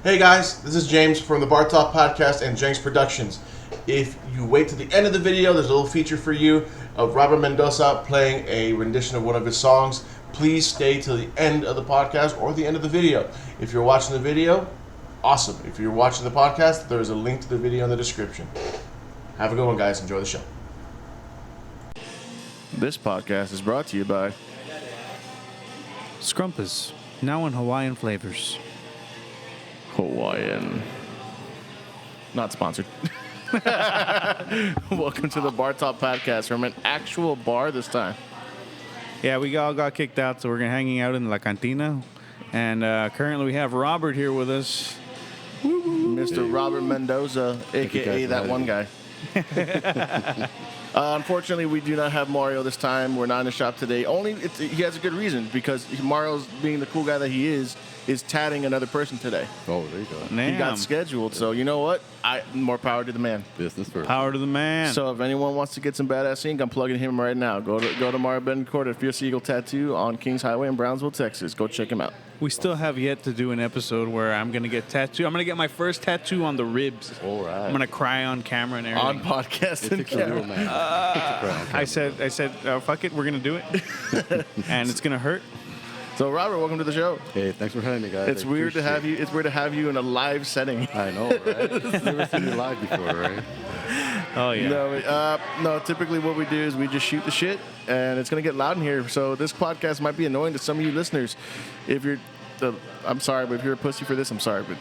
Hey guys, this is James from the Bar Talk Podcast and Jenks Productions. If you wait to the end of the video, there's a little feature for you of Robert Mendoza playing a rendition of one of his songs. Please stay till the end of the podcast or the end of the video. If you're watching the video, awesome. If you're watching the podcast, there's a link to the video in the description. Have a good one, guys. Enjoy the show. This podcast is brought to you by Scrumpus, now in Hawaiian flavors. Hawaiian. Not sponsored. Welcome to the Bar Top Podcast from an actual bar this time. Yeah, we all got kicked out, so we're hanging out in La Cantina. And currently we have Robert here with us. Mr. Robert Mendoza, a.k.a. that one guy. Unfortunately, we do not have Mario this time. We're not in the shop today. He has a good reason, because Mario's, being the cool guy that he is tatting another person today. Oh, there you go. Damn. He got scheduled, so you know what? More power to the man. Business first. Power to the man. So if anyone wants to get some badass ink, I'm plugging him right now. Go to Mario Betancourt at Fierce Eagle Tattoo on Kings Highway in Brownsville, Texas. Go check him out. We still have yet to do an episode where I'm going to get tattooed. I'm going to get my first tattoo on the ribs. All right. I'm going to cry on camera and everything. On podcast and camera. I said, fuck it, we're going to do it. And it's going to hurt. So Robert, welcome to the show. Hey, thanks for having me, guys. It's weird to have you. It's weird to have you in a live setting. I know, right? Never seen you live before, right? Oh, yeah. No. Typically, what we do is we just shoot the shit, and it's gonna get loud in here. So this podcast might be annoying to some of you listeners. If you're, I'm sorry, but if you're a pussy for this, I'm sorry, but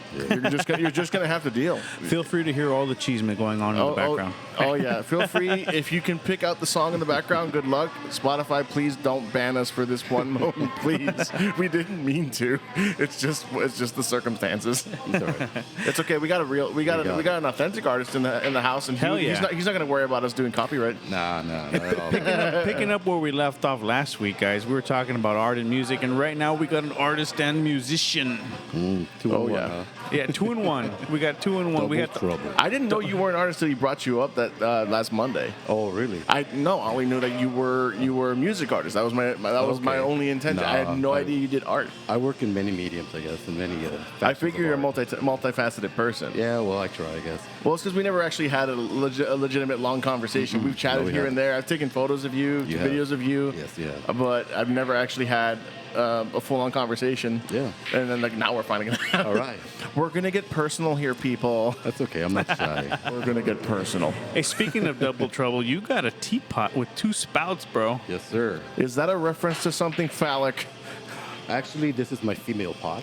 you're just gonna have to deal. Feel free to hear all the cheeseman going on in the background. Oh yeah, feel free. If you can pick out the song in the background, good luck. Spotify, please don't ban us for this one moment, please. We didn't mean to. It's just the circumstances. It's all right. It's okay. We got an authentic artist in the house, and he's not gonna worry about us doing copyright. Nah, not at all. Picking up where we left off last week, guys, we were talking about art and music, and right now we got an artist and musician. Two in one, huh? Yeah, 2 in 1. We got 2 in 1. We had trouble. I didn't know you were an artist until he brought you up that last Monday. Oh, really? I only knew that you were a music artist. That was my only intention. I had no idea you did art. I work in many mediums, I guess, and many. I figure you're a multifaceted person. Yeah, well, I try, I guess. Well, it's because we never actually had a legitimate long conversation. We've chatted here and there. I've taken photos of you, videos of you. Yes, yeah. But I've never actually had a full-on conversation. Yeah. And then now we're finding it out. All right. We're gonna get personal here, people. That's okay. I'm not shy. We're gonna get personal. Hey, speaking of double trouble, you got a teapot with 2 spouts, bro. Yes, sir. Is that a reference to something phallic? Actually, this is my female pot.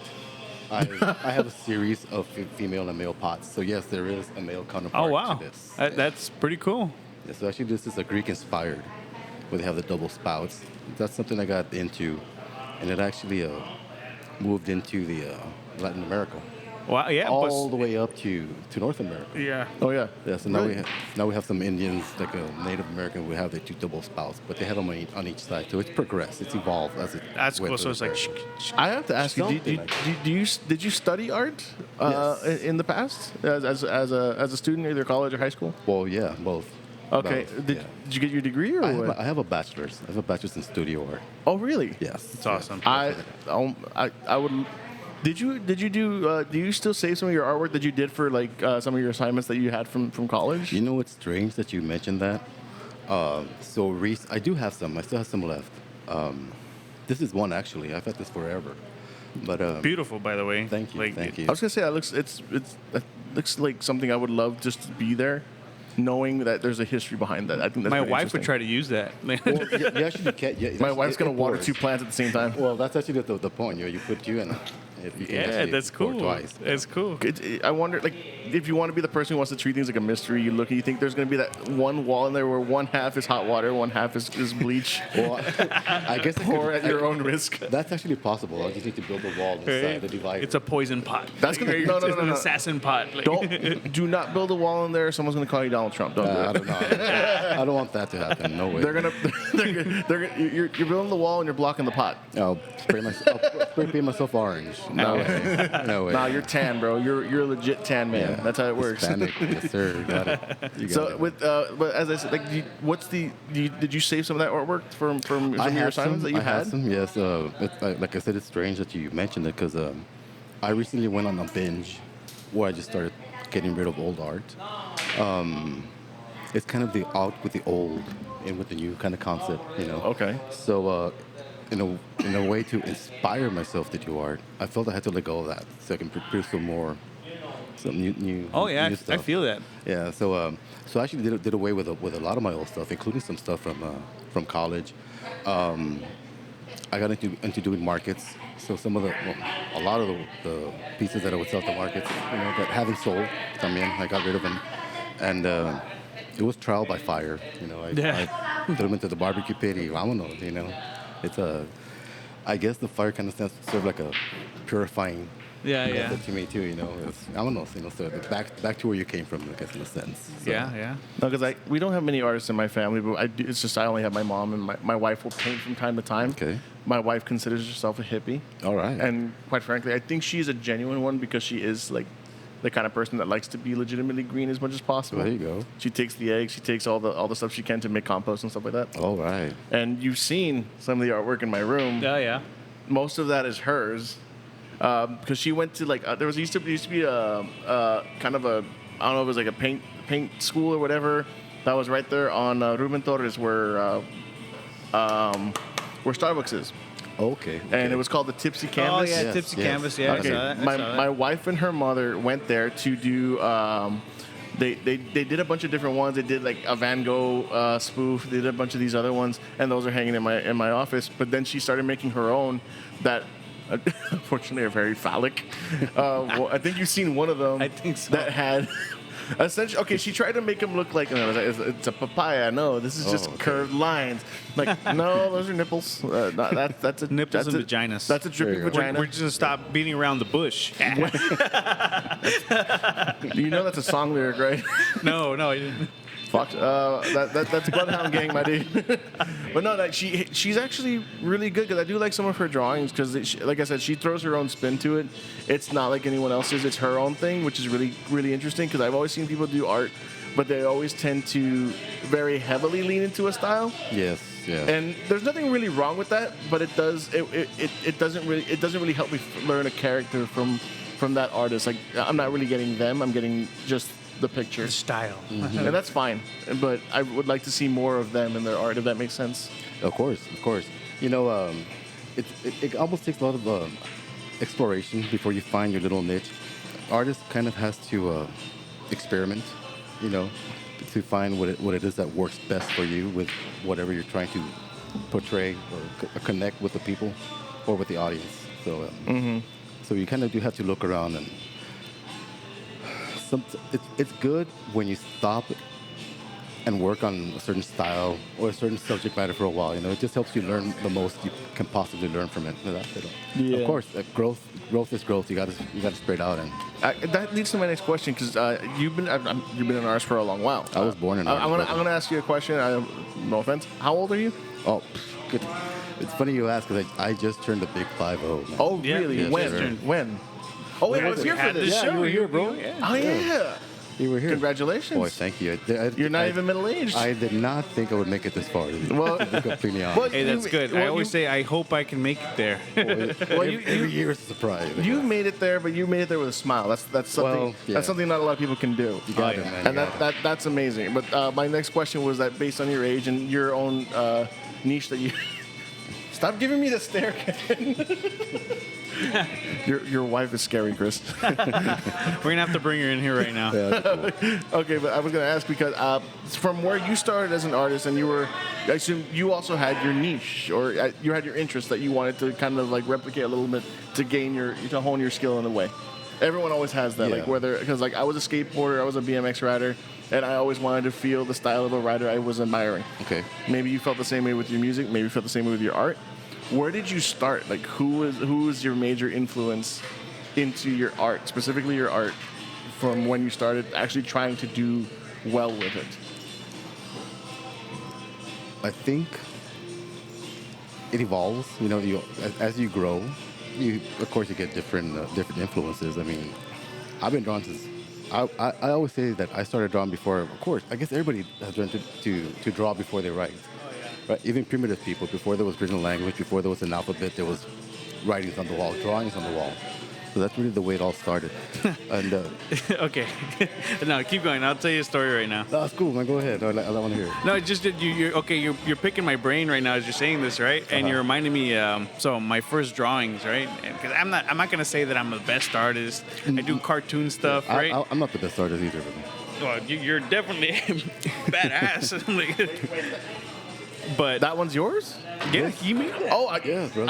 I have a series of female and male pots. So yes, there is a male counterpart Oh, wow. to this. That's pretty cool. Yeah, so actually, this is a Greek-inspired, where they have the double spouts. That's something I got into, and it actually moved into the Latin America. Wow, yeah. All the way up to North America. Yeah. Oh yeah. Yeah, so now we have some Indians, like a Native American, we have the 2 double spouts, but they have them on each side. So it's progressed, it's evolved as it. That's cool. went So through it's the like, process. I have to ask you, did you study art Yes. in the past as a student, either college or high school? Well, yeah, both. Okay. Both, Did you get your degree or what? I have a bachelor's. I have a bachelor's in studio art. Oh really? Yes. it's awesome. I would. Did you do you still save some of your artwork that you did for like some of your assignments that you had from college? You know what's strange that you mentioned that? I do have some. I still have some left. This is one actually. I've had this forever. But Beautiful, by the way. Thank you. Thank you. I was gonna say that looks like something I would love just to be there, knowing that there's a history behind that. I think that's My pretty wife would interesting. try to use that. Well, you actually can't. Yeah, My wife's gonna water pours. 2 plants at the same time. Well, that's actually the point. You put 2 in. You can Yeah, actually that's pour cool. Twice. That's cool. I wonder, like, if you want to be the person who wants to treat things like a mystery, you think there's going to be that one wall in there where one half is hot water, one half is bleach. Well, I guess Pour at your own risk. That's actually possible. I just need to build a wall inside the divider. It's a poison pot. That's gonna It's an assassin pot. Like, do not build a wall in there. Someone's going to call you Donald Trump. Don't do I it. don't know. I don't want that to happen. No way. You're building the wall and you're blocking the pot. I'll spray paint myself orange. No way. No way. Nah, you're tan, bro. You're a legit tan man. Yeah. That's how it works. Hispanic. Yes, sir. Got it. You got So it. but as I said, like, did you save some of that artwork from some of your assignments that you I had? have some. Yes. Like I said, it's strange that you mentioned it because I recently went on a binge where I just started getting rid of old art. It's kind of the out with the old and with the new kind of concept, you know. Okay. So, in a way to inspire myself to do art, I felt I had to let go of that so I can produce some new Oh yeah, new I stuff. feel that. Yeah. So I actually did away with a lot of my old stuff, including some stuff from college. I got into doing markets. So a lot of the pieces that I would sell at the markets, that haven't sold, I got rid of them, and it was trial by fire. I threw them into the barbecue pit. Y vámonos, it's I guess the fire kind of served like a purifying Yeah, yeah. method to me too. It's vámonos, so back to where you came from, I guess, in a sense. So, Yeah. No, because we don't have many artists in my family, but it's just I only have my mom, and my wife will paint from time to time. Okay. My wife considers herself a hippie. All right. And quite frankly, I think she's a genuine one because she is like the kind of person that likes to be legitimately green as much as possible. There you go. She takes the eggs, she takes all the stuff she can to make compost and stuff like that. All right. And you've seen some of the artwork in my room. Yeah. Most of that is hers. Because she went to there used to be a kind of a, I don't know if it was like a paint school or whatever that was right there on Ruben Torres where Starbucks is. Okay. And it was called the Tipsy Canvas. Oh yeah, Yes, Tipsy yes. Canvas. Yeah, Okay. I saw that. My wife and her mother went there to do. They did a bunch of different ones. They did like a Van Gogh spoof. They did a bunch of these other ones, and those are hanging in my office. But then she started making her own that. Unfortunately, are very phallic. I think you've seen one of them. I think so. That had essentially. Okay, she tried to make him look like it's a papaya. No, this is just okay. curved lines. Like no, those are nipples. That's a Nipples that's and a- vaginas. That's a dripping There you go. vagina. We're just gonna stop beating around the bush. You know that's a song lyric, right? No, I didn't. Fuck. That's Bloodhound Gang, my dude. But no, she's actually really good because I do like some of her drawings because, like I said, she throws her own spin to it. It's not like anyone else's. It's her own thing, which is really, really interesting because I've always seen people do art, but they always tend to very heavily lean into a style. Yes. Yeah. And there's nothing really wrong with that, but it doesn't really help me learn a character from that artist. Like I'm not really getting them. I'm getting just the picture. Style. And that's fine. But I would like to see more of them in their art, if that makes sense. Of course. It almost takes a lot of exploration before you find your little niche. Artist kind of has to experiment, to find what it is that works best for you with whatever you're trying to portray or connect with the people or with the audience. So, so you kind of do have to look around and. It's good when you stop and work on a certain style or a certain subject matter for a while. It just helps you learn the most you can possibly learn from it. That's it. Yeah. Of course, growth is growth. You got to spread out. And That leads to my next question because you've been an artist for a long while. I was born in I'm art. gonna ask you a question. No offense. How old are you? Oh, good. It's funny you ask because I just turned a big 50. Oh, Yeah, really? yes, When? sir. When? Oh, wait, I was here for Had this. this Yeah, show. you were here, bro. Yeah. Oh, yeah. You were here. Congratulations. Boy, thank you. You're not even middle-aged. I did not think I would make it this far. Well- to be completely honest. Well, Hey, that's good. I always say I hope I can make it there. Every year is a surprise. You made it there, but you made it there with a smile. That's something. Well, yeah. That's something not a lot of people can do. You got it, man. And that's amazing. But my next question was that based on your age and your own niche that you. Stop giving me the stare, Kevin. Your wife is scary, Chris. We're gonna have to bring her in here right now. Okay, but I was gonna ask because from where you started as an artist, and I assume you also had your niche or you had your interest that you wanted to kind of like replicate a little bit to hone your skill in a way. Everyone always has that, Yeah. because I was a skateboarder, I was a BMX rider, and I always wanted to feel the style of a rider I was admiring. Okay. Maybe you felt the same way with your music. Maybe you felt the same way with your art. Where did you start? Like, who was your major influence into your art, specifically your art, from when you started actually trying to do well with it? I think it evolves. As you grow, of course you get different influences. I mean, I've been drawn since. I always say that I started drawing before. Of course, I guess everybody has learned to draw before they write. Right? Even primitive people, before there was written language, before there was an alphabet, there was writings on the wall, drawings on the wall. So that's really the way it all started. And Okay. No, keep going. I'll tell you a story right now. that's cool, man. Go ahead. I want to hear it. No, it's just that you're picking my brain right now as you're saying this, right? And you're reminding me. So my first drawings, right? Because I'm not gonna say that I'm the best artist. I do cartoon stuff, right? I'm not the best artist either, but Well, you're definitely badass. But That one's yours? yeah, you made it. Oh, yeah, bro.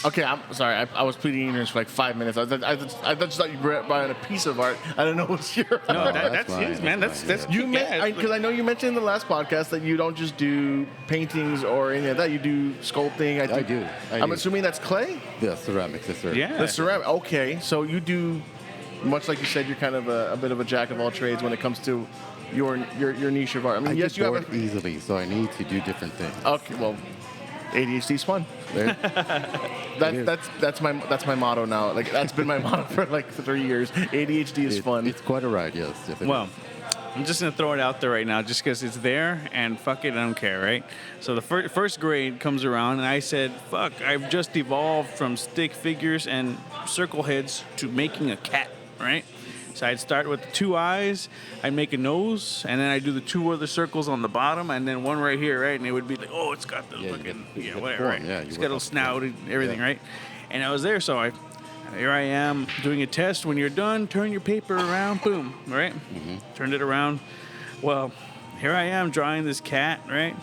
Okay, I'm sorry. I was pleading ignorance for like 5 minutes. I just thought you brought in a piece of art. I don't know what's your. No, that's that's fine, his, man. that's That's fine, You kick-ass. because I know you mentioned in the last podcast that you don't just do paintings or any of that. You do sculpting. I do. I'm assuming that's clay. yeah, ceramics, yes, sir. Yeah. The ceramic. Okay, so you do, much like you said, you're kind of a bit of a jack of all trades when it comes to your niche of art. I mean, I yes, get you have bored easily, so I need to do different things. Okay, well, ADHD's fun. There- That's my motto now. Like that's been my motto for like 3 years. ADHD is fun. It's quite a ride, yes. Yes, it Well, is. I'm just gonna throw it out there right now, just because it's there, and fuck it, I don't care, right? So the first grade comes around, and I said, "Fuck, I've just evolved from stick figures and circle heads to making a cat," right? So I'd start with the 2 eyes, I'd make a nose, and then I'd do the 2 other circles on the bottom, and then one right here, right? And it would be like, oh, it's got the Yeah, you fucking, get the whatever, form, right? yeah, you It's work got a little out the snout form. and everything, Yeah. right? And I was there, so here I am doing a test. When you're done, turn your paper around, boom, right? Turned it around. Well, here I am drawing this cat, right?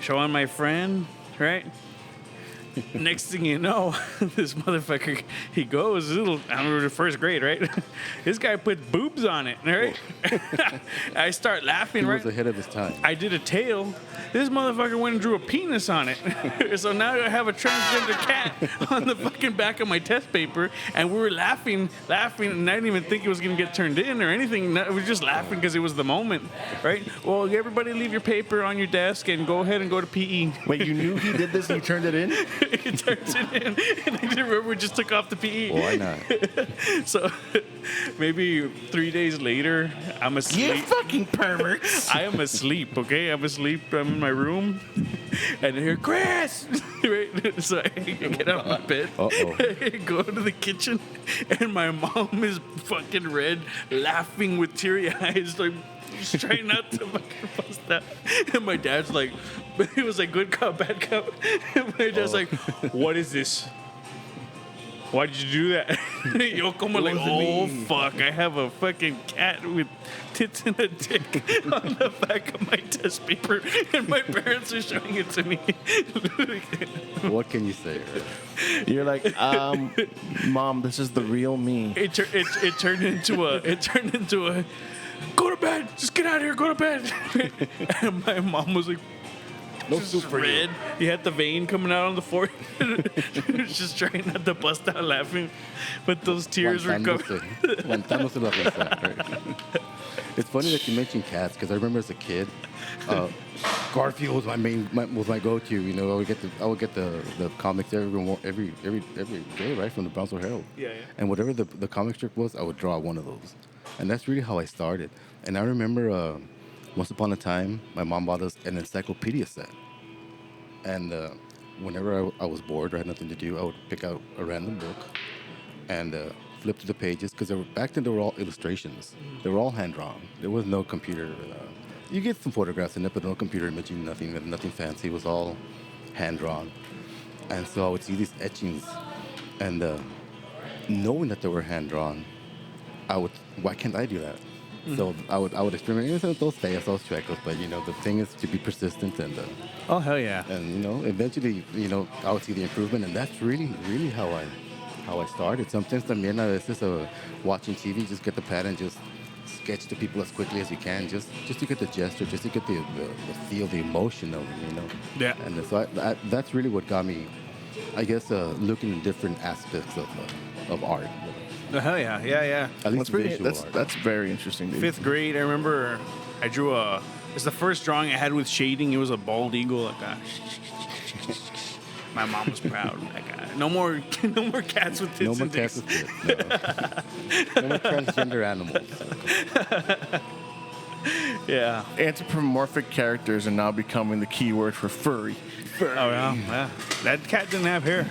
Showing my friend, right? Next thing you know, this motherfucker, he goes, I remember the first grade, right? This guy put boobs on it, right? I start laughing, He right? was ahead of his time. I did a tail. This motherfucker went and drew a penis on it. So now I have a transgender cat on the fucking back of my test paper, and we were laughing, and I didn't even think it was gonna get turned in or anything. We were just laughing because it was the moment, right? Well, everybody leave your paper on your desk and go ahead and go to PE. Wait, you knew he did this and you turned it in? He turns it in, and I remember we just took off the PE. Why not? So maybe 3 days later, I'm asleep. You fucking perverts. I am asleep, okay? I'm asleep. I'm in my room. And I hear, Chris! Right? So I get out of my bed, Uh-oh. go to the kitchen, and my mom is fucking red, laughing with teary eyes, like, just trying not to fucking bust out. And my dad's like, he was like, good cop, bad cop. And my dad's like, what is this? Why did you do that? Yo, come on, like, does it oh, mean? fuck, I have a fucking cat with tits and a dick on the back of my test paper, and my parents are showing it to me. What can you say? Right? You're like, Mom, this is the real me. It turned into a, go to bed, just get out of here, go to bed. And my mom was like, No just soup for you. red. He had the vein coming out on the forehead. He was just trying not to bust out laughing, but those tears were coming. Aguantándose la risa, right? It's funny that you mentioned cats because I remember as a kid, Garfield was my go-to. You know, I would get the comics every day, right, from the Brownsville Herald. Yeah. And whatever the comic strip was, I would draw one of those, and that's really how I started. And I remember once upon a time, my mom bought us an encyclopedia set, and whenever I was bored or had nothing to do, I would pick out a random book and flip through the pages because back then they were all illustrations. They were all hand drawn. There was no computer. You get some photographs in it, but no computer imaging, nothing fancy. It was all hand drawn. And so I would see these etchings, and knowing that they were hand drawn, why can't I do that? So I would experiment. Even those fails, those chuecos, but the thing is to be persistent and Oh, hell yeah. and eventually I would see the improvement, and that's really how I started. Sometimes también a veces watching TV, just get the pad and just sketch the people as quickly as you can, just to get the gesture, just to get the feel, the emotion of them, Yeah. And so that's really what got me, I guess, looking at different aspects of art. Oh, hell yeah. Yeah. At least visual art. That's very interesting, dude. 5th grade, I remember I drew it's the first drawing I had with shading. It was a bald eagle. Like my mom was proud. Like, no more cats with tits No more and dicks. cats with kids. No more transgender animals. Yeah. Anthropomorphic characters are now becoming the key word for furry. furry. Oh yeah. That cat didn't have hair.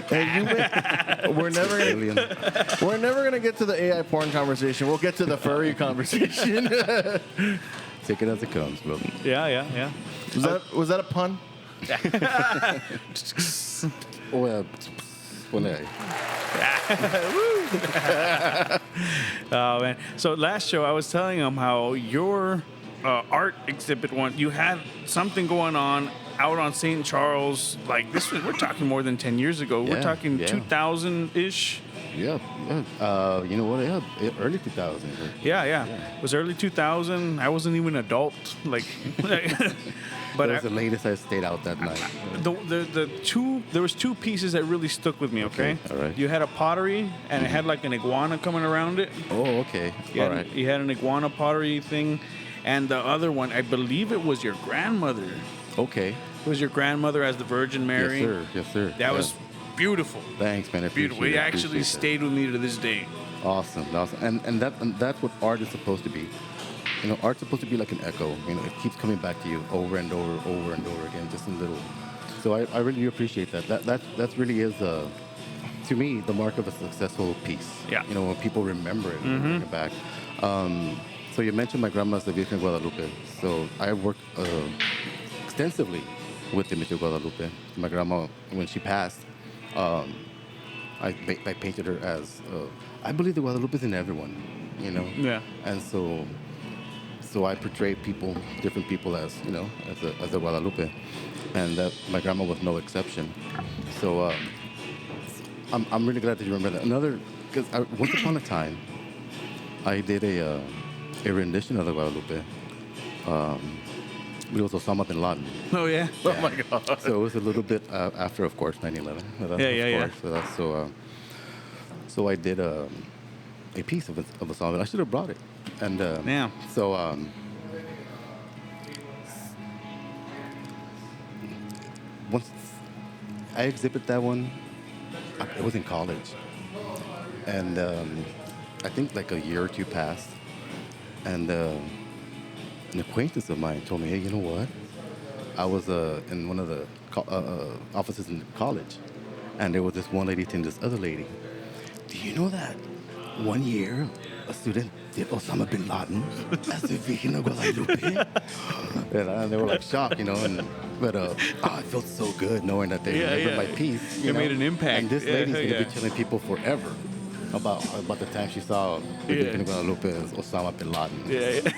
We're never gonna Alien. we're never gonna get to the AI porn conversation. We'll get to the furry conversation. Take it as it comes, bro. Yeah. Was that a pun? Well, Oh man. So last show I was telling him how your art exhibit you had something going on out on St. Charles. Like we're talking more than 10 years ago. We're Yeah, talking yeah. 2000-ish. yeah. You know what? Yeah, early 2000s. Yeah. It was early 2000. I wasn't even an adult. Like, but That was the latest I stayed out that night. there was two pieces that really stuck with me. Okay. Okay, all right. You had a pottery, and it had like an iguana coming around it. Oh, okay. You All had, right. You had an iguana pottery thing, and the other one, I believe it was your grandmother. Okay. It was your grandmother as the Virgin Mary. Yes, sir. Yes, sir. That Yeah. was beautiful. Thanks, man. I Beautiful. appreciate It it. actually Appreciate that. stayed with me to this day. Awesome. And that's what art is supposed to be. You know, art's supposed to be like an echo. You know, it keeps coming back to you over and over again, just in little. So I really appreciate that. That really is, to me, the mark of a successful piece. Yeah. You know, when people remember it and bring it back. So you mentioned my grandma's the Virgen Guadalupe. So I worked extensively with the Virgen Guadalupe. My grandma, when she passed, I painted her as, I believe the Guadalupe is in everyone, you know? Yeah. And so I portray different people as, you know, as a Guadalupe. And that my grandma was no exception. So I'm really glad that you remember that. Because once upon a time, I did a rendition of the Guadalupe. It was Osama bin Laden. Oh yeah. Oh my god. So it was a little bit after, of course, 9/11. Yeah. So I did a piece of a song. I should have brought it. And Yeah. so once I exhibit that one, it was in college, and I think like a year or two passed, and an acquaintance of mine told me, hey, you know what? I was in one of the offices in college, and there was this one lady telling this other lady, do you know that 1 year a student did Osama bin Laden as the Virgen of Guadalupe? And they were like shocked, you know, but it felt so good knowing that they remembered my piece. It made an impact. And this lady's going to Yeah. be telling people forever about the time she saw the Virgen of Guadalupe as Osama bin Laden. Yeah.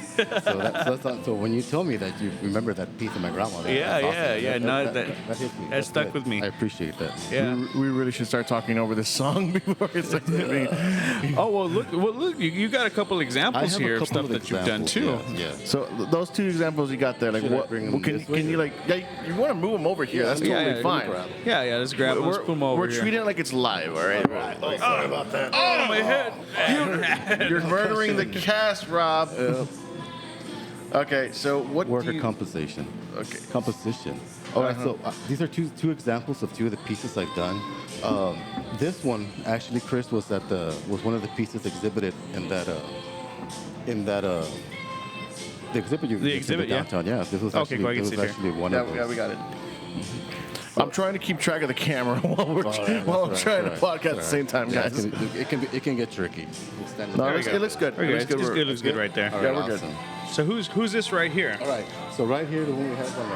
So when you told me that you remember that piece of my grandma, that's awesome. That hit me. That stuck good. with me. I appreciate that. Yeah. We really should start talking over this song before it's like, Oh well, look! You got a couple I examples have here a of couple stuff of that you've done examples, too. Yeah. So those two examples you got there, like Should I what? bring them this way Can you or- like? Yeah, you want to move them over here? That's Yeah, totally let me fine. grab 'em. Yeah. Let's grab. Let's put them over We're here. treating it like it's live, all right? Oh, sorry about that. Oh my head! You're murdering the cast, Rob. Okay, so what do Worker you... composition. Okay. Composition. All right, so these are two examples of two of the pieces I've done. This one, actually, Chris, was one of the pieces exhibited in that the exhibit you The exhibit, yeah. downtown. Yeah, this was Okay, actually, go ahead, this sit was here. actually one of those. Yeah, we got it. I'm trying to keep track of the camera while I'm That's trying right, to podcast at the that's same time, Yeah, guys. it can get tricky. No, There it we go. looks good. There we go. It looks good right there. All Yeah, right, we're good. awesome. So who's this right here? All right. So right here, the one we have on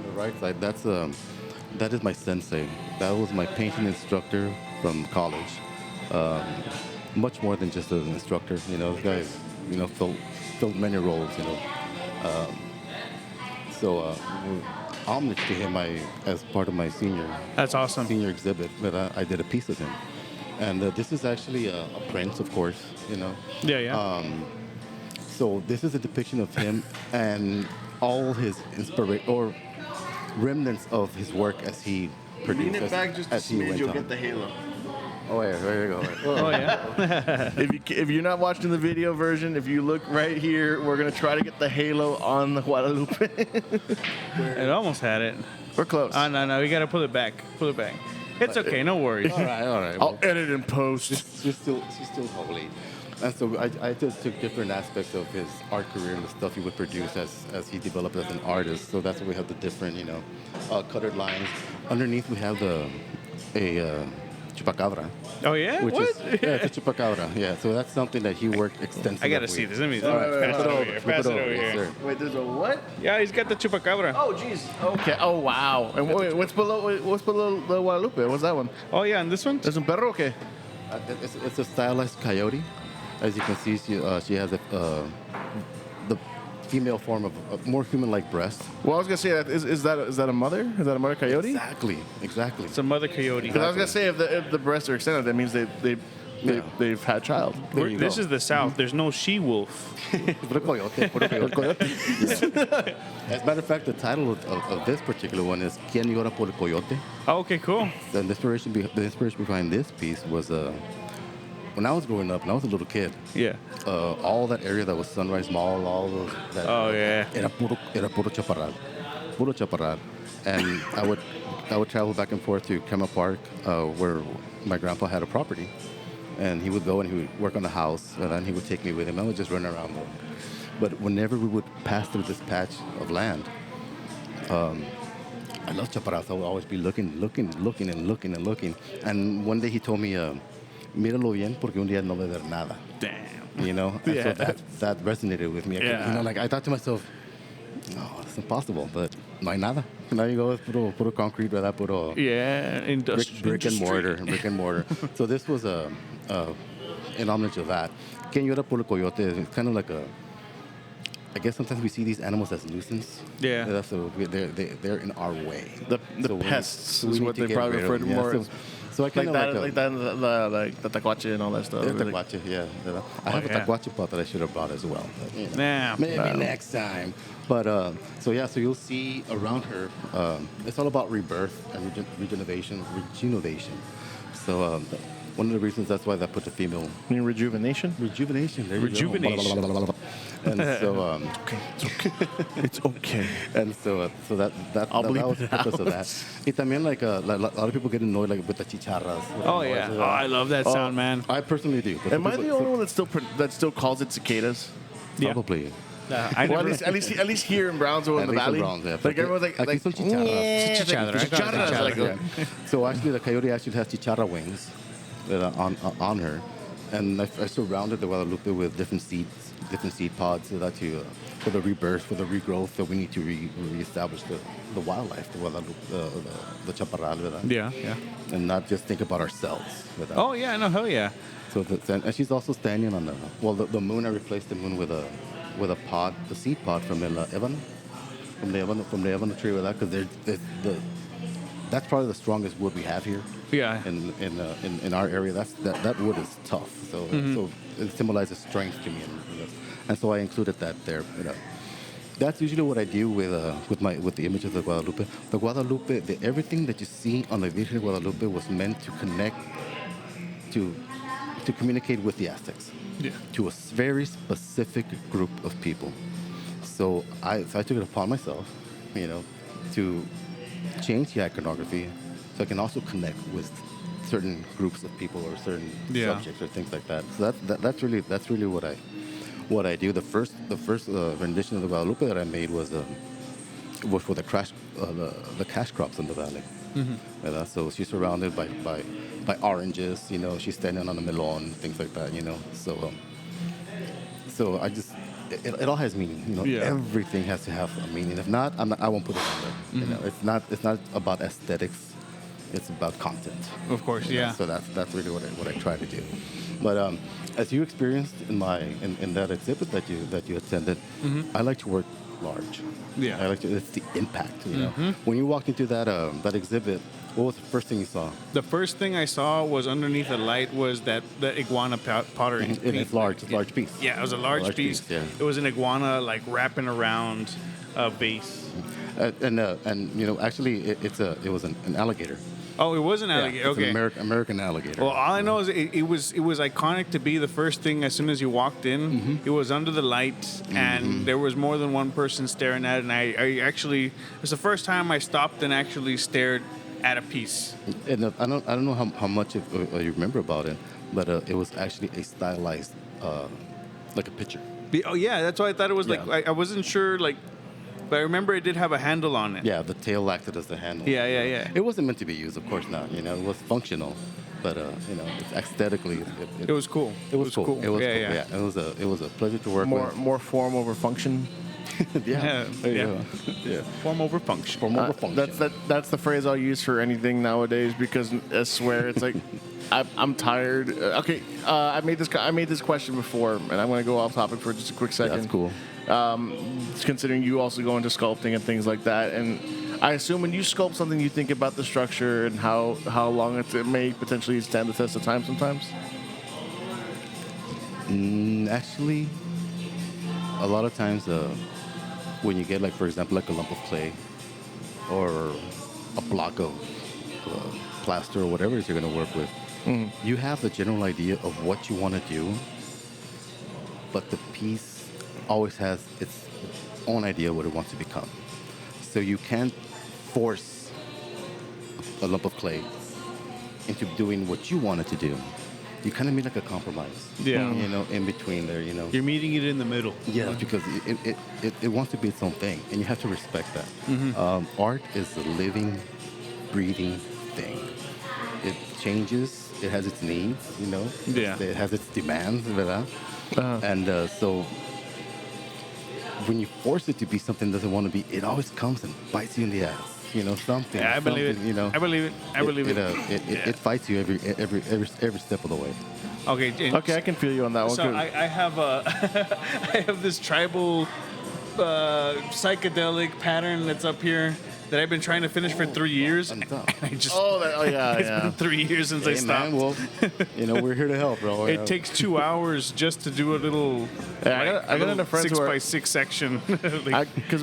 the right side, that is my sensei. That was my painting instructor from college. Much more than just an instructor. You know, this guy, you know, filled many roles. You know. Homage to him, as part of my That's awesome. senior exhibit, but I did a piece of him. And this is actually a print, of course. You know. Yeah. So this is a depiction of him and all his remnants of his work as he produced. Lean it back just a as he smidge, went you'll on. get the halo. Oh yeah, there you go. Oh yeah. If you're not watching the video version, if you look right here, we're gonna try to get the halo on the Guadalupe. It almost had it. We're close. No. We gotta pull it back. Pull it back. It's okay. No worries. All right. I'll edit and post. She's still holy. And so I just took different aspects of his art career and the stuff he would produce as he developed as an artist. So that's why we have the different, colored lines. Underneath we have a chupacabra, Oh yeah. which What? is it's a chupacabra. Yeah, so that's something that he worked extensively. I gotta with. see this. Let me All right, pass flip it over over, here. flip Pass it it over, over yes, here. sir. Wait, there's a what? Yeah, he's got the chupacabra. Oh, jeez. Okay. Oh, wow. And wait, what's below the Guadalupe? What's that one? Oh yeah, and this one? There's un perro, okay. It's a stylized coyote. As you can see, she has the female form of a more human-like breast. Well, I was gonna say that is that a mother? Is that a mother coyote? Exactly. It's a mother coyote. Because I was gonna say if the breasts are extended, that means they've had child. There you This go. is the South. There's no she-wolf. Puro coyote, puro coyote. Yeah. As a matter of fact, the title of this particular one is "Quien llora por el coyote." Oh, okay, cool. The inspiration behind this piece was when I was growing up and I was a little kid. Yeah. All that area that was Sunrise Mall, all those. That, Oh yeah. Era puro chaparral, and I would travel back and forth to Kema Park, where my grandpa had a property, and he would go and he would work on the house, and then he would take me with him. I would just run around there. But whenever we would pass through this patch of land, I love chaparral. So I would always be looking. And one day he told me, "Míralo bien, porque un día no va a ver nada." Damn. You know, and Yeah. so that resonated with me. Yeah. Like I thought to myself, no, it's impossible, but no hay nada. Now you go with puro concrete, ¿verdad? Puro Yeah. brick and mortar. So this was an homage of that. Quien llora por el coyote is kind of like I guess sometimes we see these animals as nuisance. Yeah. So they're in our way. The So we- pests so we is need what to they get probably rid of refer to them. Yeah, more. So I kind of like the tacuache and all that stuff. there's Like- tacuache, yeah. I have yeah. a tacuache pot that I should have brought as well. But, you know, Nah. maybe next time. But so you'll see around her. It's all about rebirth and regeneration. So one of the reasons that's why I put the female You mean rejuvenation? rejuvenation. There you go. Rejuvenation. And so Okay, it's okay. It's okay. and so that I'll that bleep was the it purpose of out. that. Y también like a lot of people get annoyed like with the chicharras. Oh yeah. Oh, I love that sound, man. I personally do. But Am I people- the only one that still calls it cicadas? Yeah. Probably. I Well, never. at least here in Brownsville in At the least in valley, Browns, yeah. like everyone's like Aquí son chicharras. "Yeah, Chicharra, I got it, chicharras," chicharra. like, Yeah. So actually, the coyote actually has chicharra wings on her, and I surrounded the Guadalupe with different seed pods, so that for the rebirth, for the regrowth, that we need to reestablish the wildlife, the Guadalupe, the chaparral, ¿verdad? Yeah. Yeah. And not just think about ourselves. ¿verdad? Oh yeah. No. Hell yeah. So and she's also standing on the moon. I replaced the moon with a pod, the seed pod from the Evan, from the Evan tree, with that, because that's probably the strongest wood we have here. Yeah. In our area, that wood is tough. So so it symbolizes strength to me, and so I included that there. That's usually what I do with the image of the Guadalupe. The Guadalupe, everything that you see on the Virgen de Guadalupe was meant to connect to communicate with the Aztecs, Yeah. to a very specific group of people. So I took it upon myself, to change the iconography so I can also connect with certain groups of people or certain Yeah. subjects or things like that. So that's really what I do. The first rendition of the Guadalupe that I made was for the cash crops in the valley. So she's surrounded by oranges. She's standing on a melon, things like that. So I just it all has meaning. Yeah. Everything has to have a meaning. If not, I won't put it on there. It's not about aesthetics. It's about content. Of course. Yeah. So that's really what I try to do. But as you experienced in that exhibit that you attended, I like to work large. Yeah. I like to. It's the impact. When you walked into that exhibit, what was the first thing you saw? The first thing I saw was underneath the light was the iguana pottery. And it's large. It's a large piece. Yeah, it was a large piece. Yeah. It was an iguana like wrapping around a base. Actually, it was an alligator. Oh, it was an alligator. It's Okay. an American alligator. Well, all I know is it was iconic to be the first thing as soon as you walked in. It was under the light, and there was more than one person staring at it. And I actually, it's the first time I stopped and actually stared at a piece. And I don't know how much you remember about it, but it was actually a stylized like a pitcher. Oh yeah, that's why I thought it was like Yeah. I wasn't sure like, but I remember it did have a handle on it. Yeah, the tail acted as the handle. Yeah. It wasn't meant to be used, of course not. You know, it was functional, but it's aesthetically. It was cool. It was cool. It was Yeah. cool. It was a pleasure to work with. More form over function. Yeah. There you go. Yeah. Form over function. Form over function. That's the phrase I'll use for anything nowadays because I swear it's like I'm tired. Okay, I made this question before, and I'm going to go off topic for just a quick second. That's cool. Considering you also go into sculpting and things like that, and I assume when you sculpt something, you think about the structure and how long it may potentially stand the test of time. Sometimes. Actually, a lot of times when you get, like, for example, like a lump of clay or a block of plaster or whatever it is you're going to work with, you have the general idea of what you want to do, but the piece always has its own idea what it wants to become. So you can't force a lump of clay into doing what you want it to do. You kind of make like a compromise. Yeah. You know, in between there, you know. You're meeting it in the middle. Yeah, because it wants to be its own thing, and you have to respect that. Art is a living, breathing thing. It changes. It has its needs, you know. Yeah. It has its demands, ¿verdad? And so when you force it to be something it doesn't want to be, it always comes and bites you in the ass. You know, something. Yeah, I believe it. something, You know, I believe it. I believe it. It fights you every step of the way. Okay. James. Okay, I can feel you on that one. So I have I have this tribal psychedelic pattern that's up here that I've been trying to finish for 3 years. And I just it's been 3 years since I Hey, stopped. man, well, you know, we're here to help, bro. It takes 2 hours just to do a little, Yeah, I got enough friends who are 6x6 section. because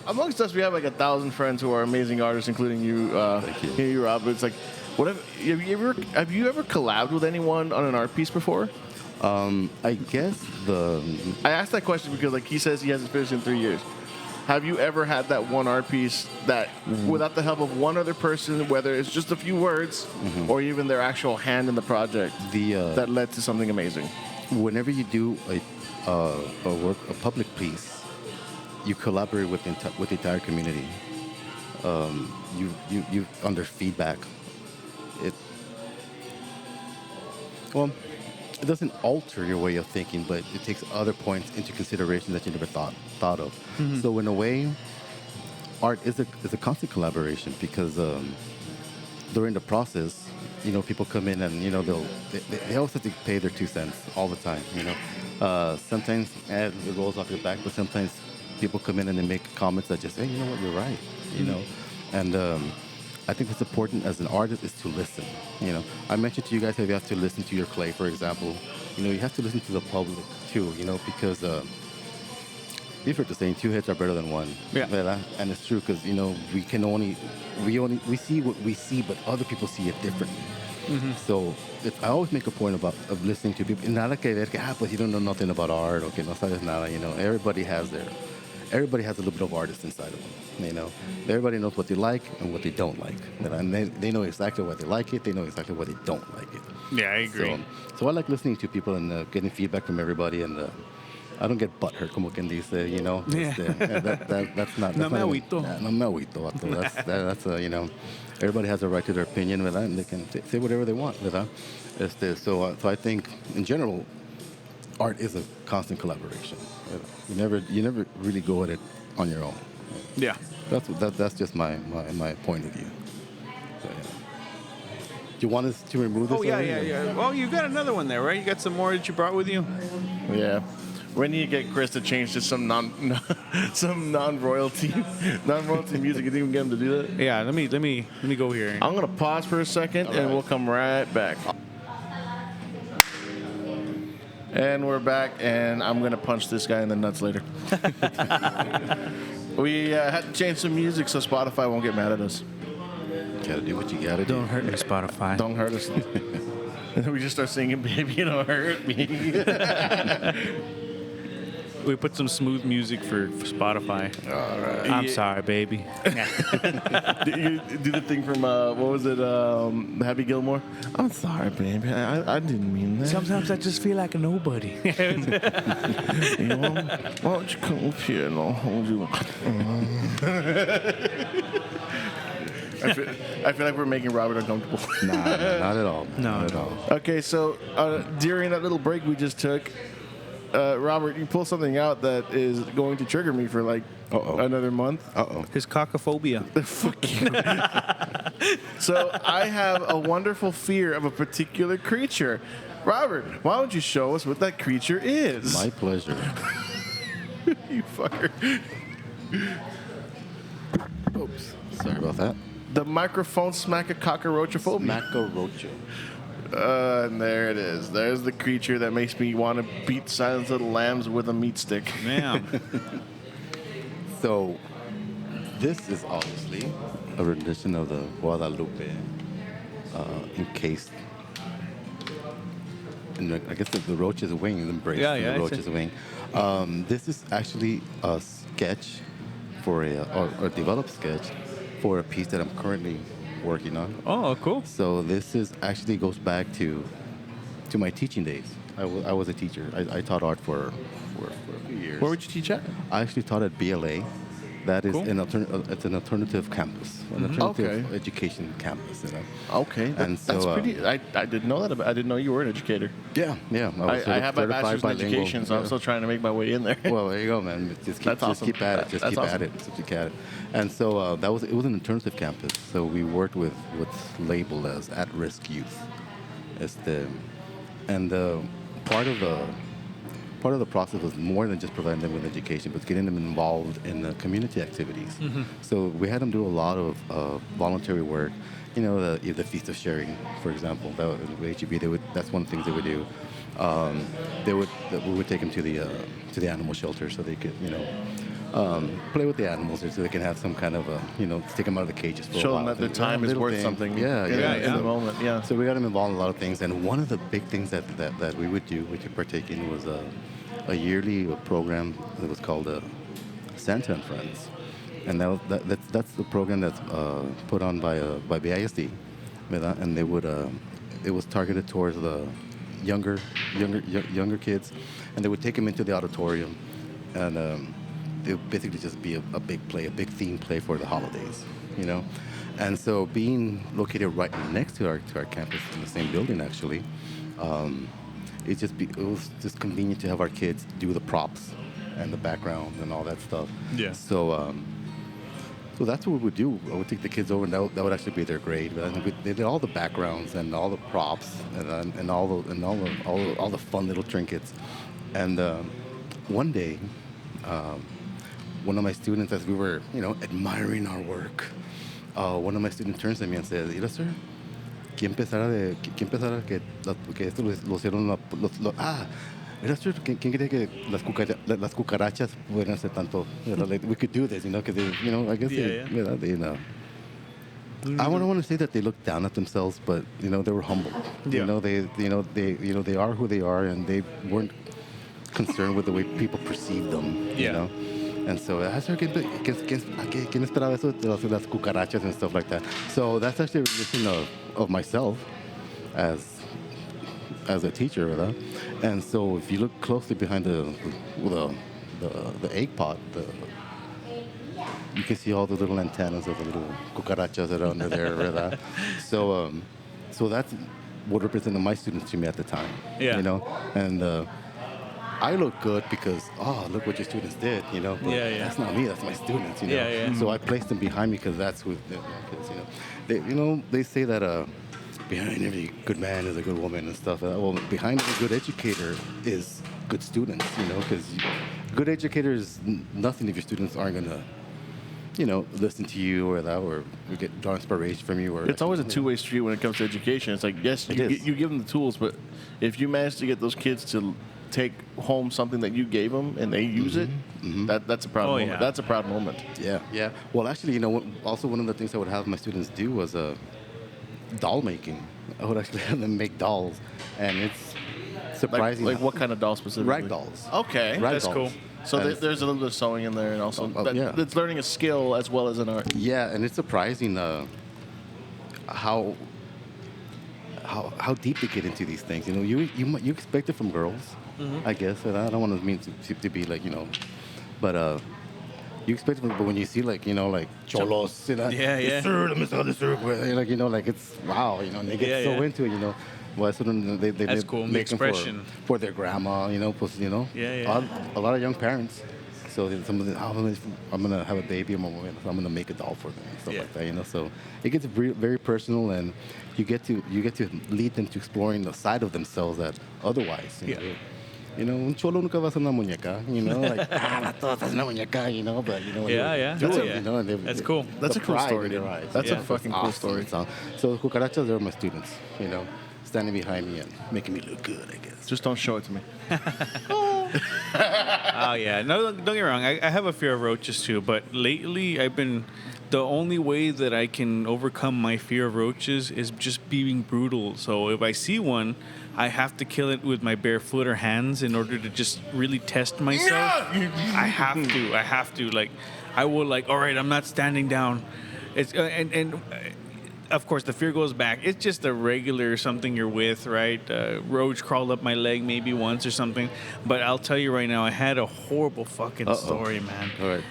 amongst us we have like 1,000 friends who are amazing artists, including you. Thank you. You, Rob. It's like, have you ever collabed with anyone on an art piece before? I guess I asked that question because like he says he hasn't finished in 3 years. Have you ever had that one art piece that, without the help of one other person, whether it's just a few words or even their actual hand in the project, that led to something amazing? whenever you do a public piece, you collaborate with the entire community. You under feedback. It doesn't alter your way of thinking, but it takes other points into consideration that you never thought of. So in a way, art is a constant collaboration because during the process, you know, people come in and, you know, they always have to pay their 2 cents all the time, you know. Sometimes it rolls off your back, but sometimes people come in and they make comments that just say, hey, you know what, you're right, you know. And I think what's important as an artist is to listen. You know, I mentioned to you guys how you have to listen to your clay, for example. You know, you have to listen to the public too. You know, because you've heard the saying, 2 heads are better than one. Yeah. ¿Verdad? And it's true because, you know, we see what we see, but other people see it differently. So I always make a point of listening to people. Nada que ver que pues you don't know nothing about art or que no sabes nada. You know, everybody has a little bit of artist inside of them. You know, everybody knows what they like and what they don't like, and they know exactly why they like it. They know exactly why they don't like it. Yeah, I agree. So I like listening to people and getting feedback from everybody, and I don't get butthurt, como quien dice, you know. Yeah. That's not. No me agüito. No me agüito. That's you know, everybody has a right to their opinion, ¿verdad? And they can say whatever they want, ¿verdad? So I think in general, art is a constant collaboration. You never really go at it on your own. Yeah. That's just my point of view. So, yeah. Do you want us to remove this? Oh, yeah, already? yeah. Well, you got another one there, right? You got some more that you brought with you? Yeah. We need to get Chris to change to some non-royalty music. You think we can get him to do that? Yeah, let me go here. I'm gonna pause for a second and we'll come right back. And we're back, and I'm gonna punch this guy in the nuts later. We had to change some music so Spotify won't get mad at us. Gotta do what you gotta do. Don't hurt me, Spotify. Don't hurt us. And then we just start singing, "Baby, don't hurt me." We put some smooth music for Spotify. All right. I'm Yeah. sorry, baby. You do the thing from what was it? Happy Gilmore. I'm sorry, baby. I didn't mean that. Sometimes I just feel like a nobody. You know, why don't you come up here and I'll hold you? I feel like we're making Robert uncomfortable. Nah, not at all. No, Not at no. all. Okay, so during that little break we just took, Robert, you pulled something out that is going to trigger me for like another month. Uh-oh. His cockophobia. Fuck you. So I have a wonderful fear of a particular creature. Robert, why don't you show us what that creature is? My pleasure. You fucker. Oops. Sorry about that. The microphone smack a cockroachophobia. Macrorocha. And there it is. There's the creature that makes me want to beat Silence of the Lambs with a meat stick. Man. So, this is obviously a rendition of the Guadalupe encased in, I guess, the roach's wing, embraced Yeah, in yeah, I the see. roach's wing. This is actually a sketch for or developed sketch for a piece that I'm currently working on. Oh, cool. So this is actually goes back to my teaching days. I was a teacher. I taught art for a few years. Where would you teach at? I actually taught at BLA. That is Cool. it's an alternative campus, an alternative Okay. education campus. You know. Okay, And that's so, pretty. I didn't know that. I didn't know you were an educator. Yeah. I have my bachelor's in education, so I'm still trying to make my way in there. Well, there you go, man. Just That's awesome. keep at it. Just That's keep awesome. at it. Just keep at it. And so it was an alternative campus. So we worked with what's labeled as at-risk youth. And part of the process was more than just providing them with education, but getting them involved in the community activities. So we had them do a lot of voluntary work. You know, the Feast of Sharing, for example. That was, with HEB, that's one of the things they would do. We would take them to the animal shelter so they could, play with the animals, so they can have some kind of take them out of the cages for a Show while. them that their time is Little worth thing. something. Yeah. In So- the moment. Yeah. so we got him involved in a lot of things, and one of the big things that we would do, we could partake in, was a yearly program that was called Santa and Friends, and that's the program that's put on by BISD, ¿verdad? And they would it was targeted towards the younger kids, and they would take them into the auditorium, and it would basically just be a big play, a big theme play for the holidays, And so, being located right next to our campus in the same building, actually, it was just convenient to have our kids do the props and the background and all that stuff. Yeah. So, so that's what we would do. I would take the kids over, and that would actually be their grade. But I think they did all the backgrounds and all the props and all the fun little trinkets. And one day, one of my students, as we were, admiring our work, one of my students turns to me and says, "Mira, sir, ¿quién pensara que esto lo hicieron mira, sir, ¿quién cree que las cucarachas pueden hacer tanto? Like, we could do this, because I guess I don't want to say that they looked down at themselves, but they were humble. Yeah. They are who they are, and they weren't concerned with the way people perceive them. Yeah. And so, ¿quién esperaba eso de las cucarachas and stuff like that? So that's actually a rendition of myself as a teacher, ¿verdad? And so if you look closely behind the egg pot, you can see all the little antennas of the little cucarachas that are under there, ¿verdad? So that's what represented my students to me at the time. Yeah. And I look good because, look what your students did, but Yeah. that's not me, that's my students, Yeah. So I placed them behind me because that's who, because, they say that behind every good man is a good woman and stuff. Well, behind every good educator is good students, because good educator is nothing if your students aren't going to, listen to you or draw inspiration from you. It's always a two-way street when it comes to education. It's like, yes, you give them the tools, but if you manage to get those kids to take home something that you gave them and they use it, that's a proud moment. Yeah. That's a proud moment. Yeah. Well, actually, also one of the things I would have my students do was doll making. I would actually have them make dolls, and it's surprising. Like what kind of doll specifically? Rag dolls. Okay. Rag That's dolls. cool. So And there's a little bit of sewing in there, and also yeah. it's learning a skill as well as an art. Yeah, and it's surprising how deep they get into these things. You know, you expect it from girls, I guess. And I don't want to mean to be like, you know, but you expect it, but when you see like, you know, like cholos, you know, like, you know, like it's wow, you know, and they get so into it, you know. Well, so then they That's cool. The make them expression. for their grandma, you know, plus, you know, a lot of young parents. So then some of them, I'm gonna have a baby, I'm gonna make a doll for them and stuff like that, you know. So it gets very personal, and you get to lead them to exploring the side of themselves that otherwise, you know, un cholo nunca va a ser una muñeca, you know, like la toda es una muñeca, you know, but you know, when you do it, you know, and that's cool. That's a cool pride story, in their dude. eyes. That's Yeah, a fucking cool awesome. story. So cucarachas are my students, you know, standing behind me and making me look good, I guess. Just don't show it to me. Oh yeah, no, don't get me wrong. I have a fear of roaches too, but lately I've been. The only way that I can overcome my fear of roaches is just being brutal. So if I see one, I have to kill it with my bare foot or hands in order to just really test myself. I have to. Like, I will like. All right, I'm not standing down. It's and of course, the fear goes back. It's just a regular something you're with, right? Roach crawled up my leg maybe once or something. But I'll tell you right now, I had a horrible fucking story, man. All right.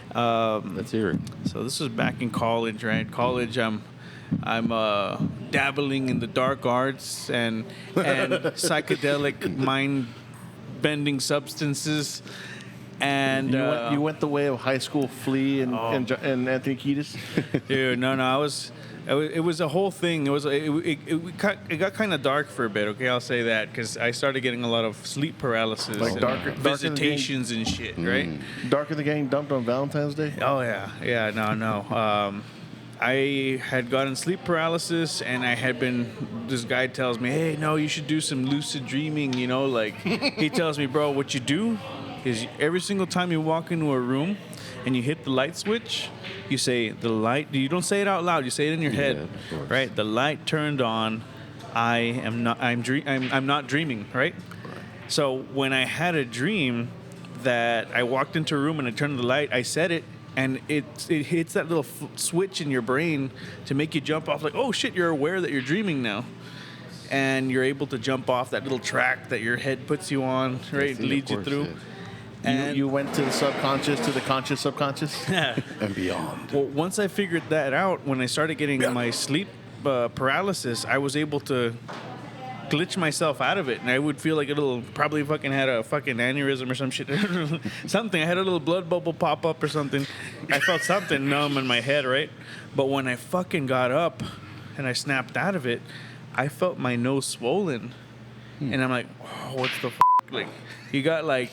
Let's hear it. So this was back in college, right? College, I'm dabbling in the dark arts and psychedelic mind-bending substances. And You went the way of high school Flea and Anthony Kiedis. dude, no, it was a whole thing. It got kind of dark for a bit. Okay, I'll say that because I started getting a lot of sleep paralysis, Like and darker visitations and shit, right? Darker the Gang dumped on Valentine's Day. Oh yeah, no. I had gotten sleep paralysis, and I had been. This guy tells me, "Hey, no, you should do some lucid dreaming." You know, like he tells me, "Bro, what you do is every single time you walk into a room and you hit the light switch, you say the light. You don't say it out loud. You say it in your head, right? The light turned on. I'm not dreaming, right? So when I had a dream that I walked into a room and I turned the light, I said it, and it hits that little switch in your brain to make you jump off. Like, oh shit, you're aware that you're dreaming now. And you're able to jump off that little track that your head puts you on, right? It leads you through. And you went to the subconscious, to the conscious subconscious, and beyond. Well, once I figured that out, when I started getting my sleep paralysis, I was able to glitch myself out of it, and I would feel like probably fucking had a fucking aneurysm or some shit. Something. I had a little blood bubble pop up or something. I felt something numb in my head, right? But when I fucking got up and I snapped out of it, I felt my nose swollen. And I'm like, oh, what's the like, you got like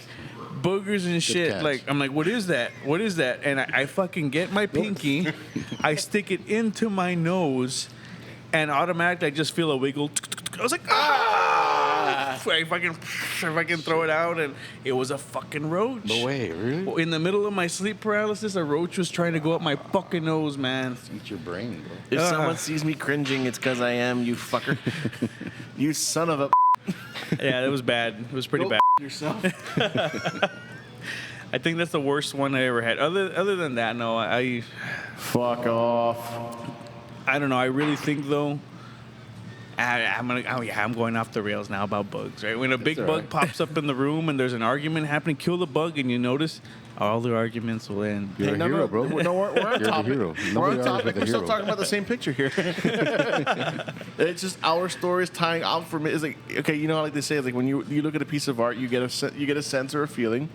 boogers and shit. catch. Like, I'm like, what is that? What is that? And I fucking get my pinky, I stick it into my nose, and automatically I just feel a wiggle. I was like, ah! I fucking throw it out, and it was a fucking roach. No way, really? In the middle of my sleep paralysis, a roach was trying to go up my fucking nose, man. Eat your brain, bro. If someone sees me cringing, it's because I am, you fucker. You son of a. Yeah, it was bad. It was pretty bad. Yourself. I think that's the worst one I ever had. Other than that, no, I Fuck off. I don't know. I really think though. I'm going off the rails now about bugs, right? When a big bug pops up in the room and there's an argument happening, kill the bug, and you notice all the arguments will end. You're a hero, bro. No, we're on You're topic. the hero. We're on Nobody topic. else We're is a still hero. talking about the same picture here. It's just our stories tying out for me. It's like, okay, you know how like they say, like when you look at a piece of art, you get a sense or a feeling.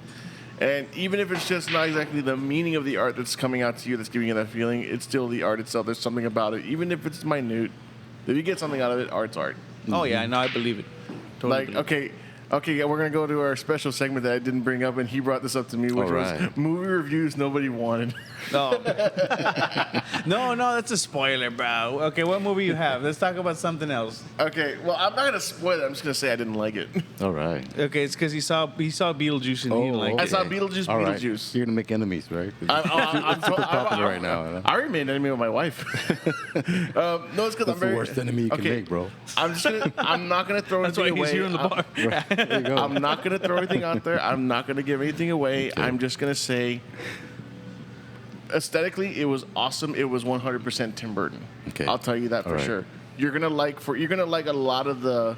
And even if it's just not exactly the meaning of the art that's coming out to you that's giving you that feeling, it's still the art itself. There's something about it. Even if it's minute, if you get something out of it, art's art. Oh yeah, no, I believe it. Totally Like, believe it. okay, yeah, we're going to go to our special segment that I didn't bring up, and he brought this up to me, which was movie reviews nobody wanted. No. no, that's a spoiler, bro. Okay, what movie you have? Let's talk about something else. Okay, well, I'm not going to spoil it. I'm just going to say I didn't like it. All right. Okay, it's because he saw Beetlejuice and he didn't like I it. saw Beetlejuice, All right. Beetlejuice. You're gonna make enemies, right? I'm Super popular right now. I already made an enemy with my wife. No, it's because I'm That's the very... worst enemy you can make, bro. I'm not going to throw That's anything why away. he's here in the bar. There you go. I'm not gonna throw anything out there. I'm not gonna give anything away. Okay. I'm just gonna say, aesthetically, it was awesome. It was 100% Tim Burton. Okay. I'll tell you that for All right. sure. You're gonna like a lot of the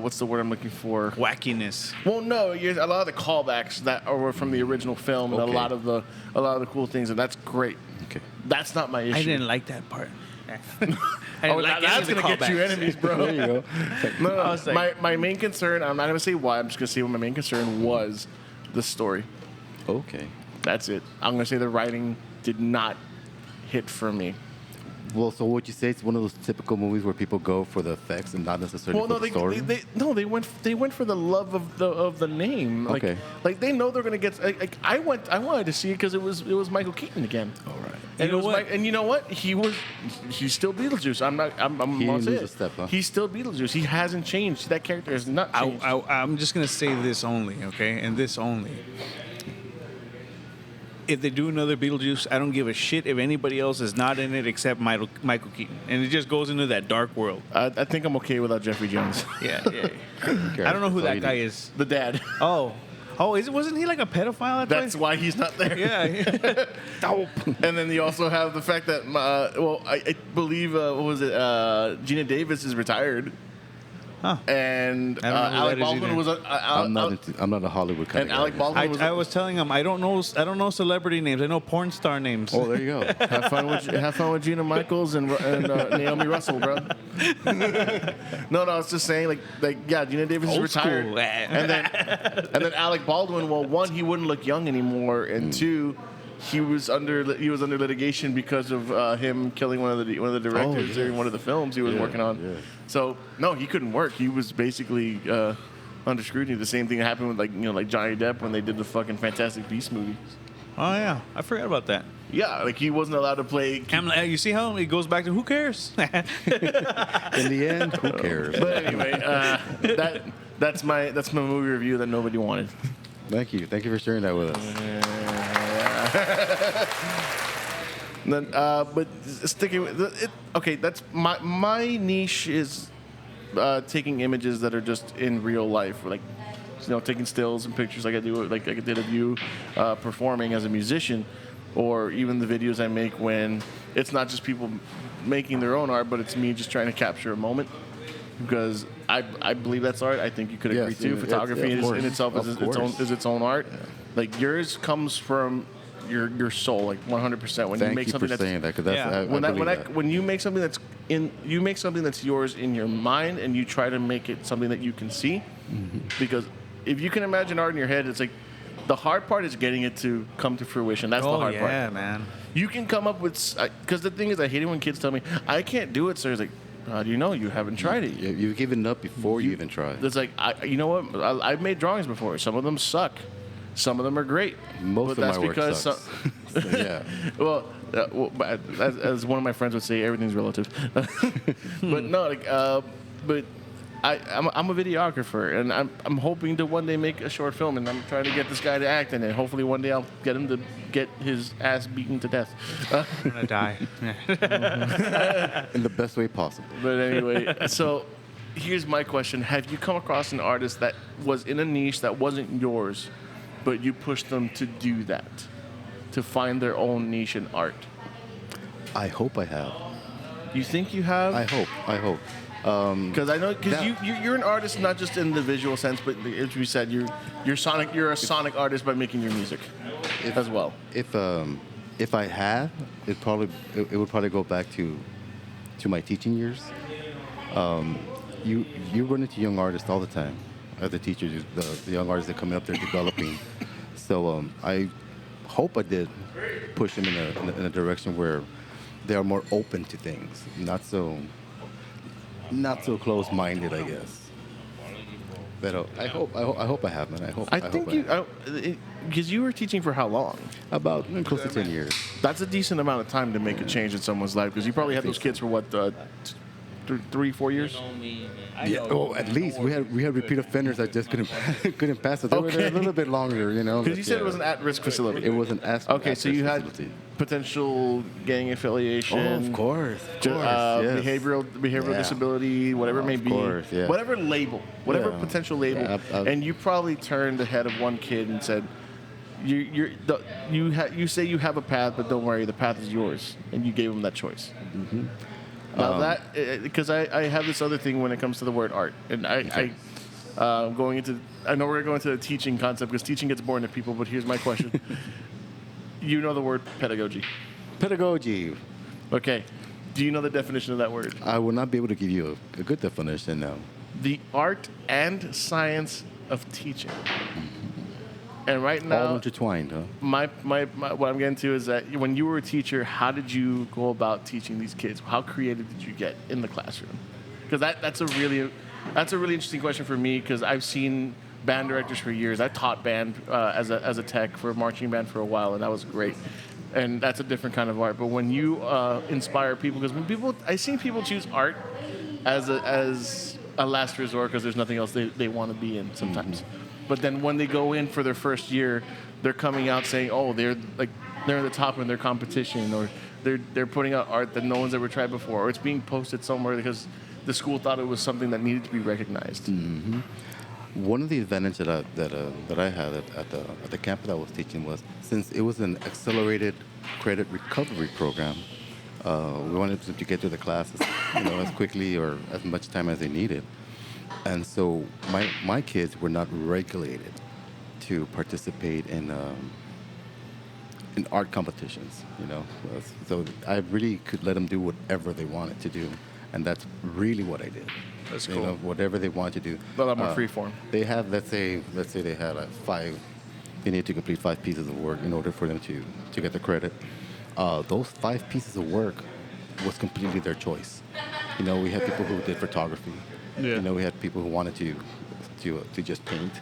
what's the word I'm looking for? Wackiness. Well, no, a lot of the callbacks that were from the original film, and Okay. a lot of the cool things, and that's great. Okay. That's not my issue. I didn't like that part. I didn't Oh, like any that's of the gonna get you callbacks. enemies, bro. There you go. No, I was like- my main concern. I'm not gonna say why. I'm just gonna say what my main concern was. The story. Okay. That's it. I'm gonna say the writing did not hit for me. Well, so would you say it's one of those typical movies where people go for the effects and not necessarily Well, for no, the story? they went for the love of the name. Like, Okay. like they know they're gonna get. Like I wanted to see it because it was Michael Keaton again. All right. And You know it was what? and you know what? He's still Beetlejuice. I'm He gonna didn't say lose it. a step, huh? He's still Beetlejuice. He hasn't changed. That character has not changed. I'm just gonna say this only, okay, and this only. If they do another Beetlejuice, I don't give a shit if anybody else is not in it except Michael Keaton, and it just goes into that dark world. I think I'm okay without Jeffrey Jones, Yeah, yeah. Okay, I don't know who that's all that you guy need. is. the dad. Oh, wasn't he like a pedophile? That's why he's not there. Yeah. And then you also have the fact that, I believe, what was it? Gina Davis is retired. Huh. And I don't know who Alec that is Baldwin either. was. I'm not a Hollywood kind And of guy. Alec Baldwin was. I was telling him I don't know celebrity names. I know porn star names. Oh, there you go. Have fun with Gina Michaels and Naomi Russell, bro. No, I was just saying, yeah, Gina Davis is Old retired, school. and then Alec Baldwin. Well, one, he wouldn't look young anymore, and two, he was under litigation because of him killing one of the directors yes. during one of the films he was Yeah, working on. yeah. So no, he couldn't work. He was basically under scrutiny. The same thing happened with like Johnny Depp when they did the fucking Fantastic Beasts movie. Oh yeah, I forgot about that. Yeah, like he wasn't allowed to play. I'm like, you see how it goes back to who cares? In the end, who cares? But anyway, that's my movie review that nobody wanted. Thank you for sharing that with us. Then, but sticking with it, okay, that's my niche is taking images that are just in real life, like taking stills and pictures, like I did of you performing as a musician, or even the videos I make when it's not just people making their own art, but it's me just trying to capture a moment. Because I believe that's art. I think you could agree Yes, too. yeah, Photography of course. in itself Of course. is its own art. Like yours comes from your soul, like 100%. When you Thank make you something for that's saying that, because that's Yeah. when you make something that's yours in your mind, and you try to make it something that you can see. Mm-hmm. Because if you can imagine art in your head, it's like the hard part is getting it to come to fruition. That's the hard part. yeah, man. You can come up with, because the thing is, I hate it when kids tell me, I can't do it, sir. It's like, how do you know? You haven't tried it. You've given up before you even tried. It's like, you know what? I've made drawings before. Some of them suck. Some of them are great. Most But of my work sucks. So, yeah. Well, as one of my friends would say, everything's relative. But no, but I'm a videographer, and I'm hoping to one day make a short film, and I'm trying to get this guy to act in it. Hopefully, one day I'll get him to get his ass beaten to death. I'm gonna die. In the best way possible. But anyway, so here's my question: have you come across an artist that was in a niche that wasn't yours, but you pushed them to do that, to find their own niche in art? I hope I have. You think you have? I hope. Because I know, because That- you're an artist not just in the visual sense, but as we said, you're a sonic artist by making your music as well. If I have, it would probably go back to my teaching years. You run into young artists all the time. As a teacher, the young artists that come up there developing. So I hope I did push them in a direction where they are more open to things, not so close-minded, I guess. But I hope I have, man. I think hope because you were teaching for how long? about close to 10 years. That's a decent amount of time to make a change in someone's life, because you probably had those kids for what, 3, 4 years? Yeah, well, at least we had repeat offenders that just couldn't pass it. They were there a little bit longer, you know. Because you said it was an at-risk facility. It was an Okay, so you had potential gang affiliation. Oh, of course, yes. behavioral Yeah. disability, whatever it may be. course, yeah. Whatever label, whatever Yeah. potential label. Yeah, and you probably turned the head of one kid and said, you say you have a path, but don't worry, the path is yours. And you gave him that choice. Mm-hmm. Now because I have this other thing when it comes to the word art. And I know we're going to go into the teaching concept because teaching gets boring to people, but here's my question. You know the word pedagogy. Pedagogy. Okay. Do you know the definition of that word? I will not be able to give you a good definition now. The art and science of teaching. And right now, All intertwined, huh? my what I'm getting to is that when you were a teacher, how did you go about teaching these kids? How creative did you get in the classroom? Because that's a really interesting question for me because I've seen band directors for years. I taught band as a tech for a marching band for a while, and that was great. And that's a different kind of art. But when you inspire people, because I've seen people choose art as a last resort because there's nothing else they want to be in sometimes. Mm-hmm. But then when they go in for their first year, they're coming out saying, "Oh, they're at the top in their competition," or they're putting out art that no one's ever tried before, or it's being posted somewhere because the school thought it was something that needed to be recognized. Mm-hmm. One of the advantages that I had at the camp that I was teaching was since it was an accelerated credit recovery program, we wanted them to get through the classes, as quickly or as much time as they needed. And so my kids were not regulated to participate in art competitions, So I really could let them do whatever they wanted to do, and that's really what I did. That's cool. Whatever they want to do. A lot more free form. They have, let's say they had they need to complete 5 pieces of work in order for them to get the credit. Those 5 pieces of work was completely their choice. We had people who did photography. Yeah. We had people who wanted to just paint.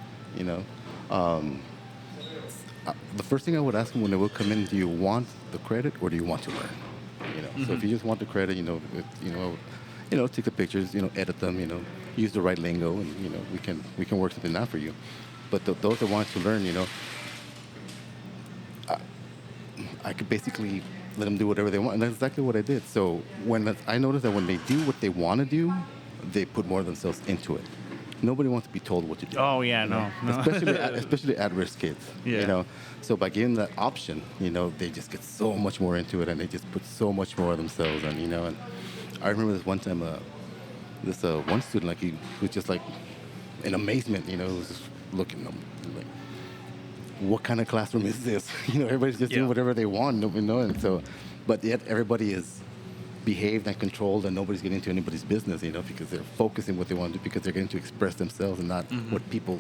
The first thing I would ask them when they would come in, do you want the credit or do you want to learn? Mm-hmm. So if you just want the credit, take the pictures, edit them, use the right lingo, and we can work something out for you. But those that want to learn, I could basically let them do whatever they want, and that's exactly what I did. So I noticed that when they do what they want to do, they put more of themselves into it. Nobody wants to be told what to do. Oh yeah, no. Especially at-risk kids. Yeah. So by giving that option, they just get so much more into it, and they just put so much more of themselves in. And I remember this one time, this one student, like he was just like in amazement. He was just looking at them like, what kind of classroom is this? Everybody's just doing whatever they want, and so, but yet everybody is behaved and controlled, and nobody's getting into anybody's business, because they're focusing what they want to do because they're getting to express themselves and not what people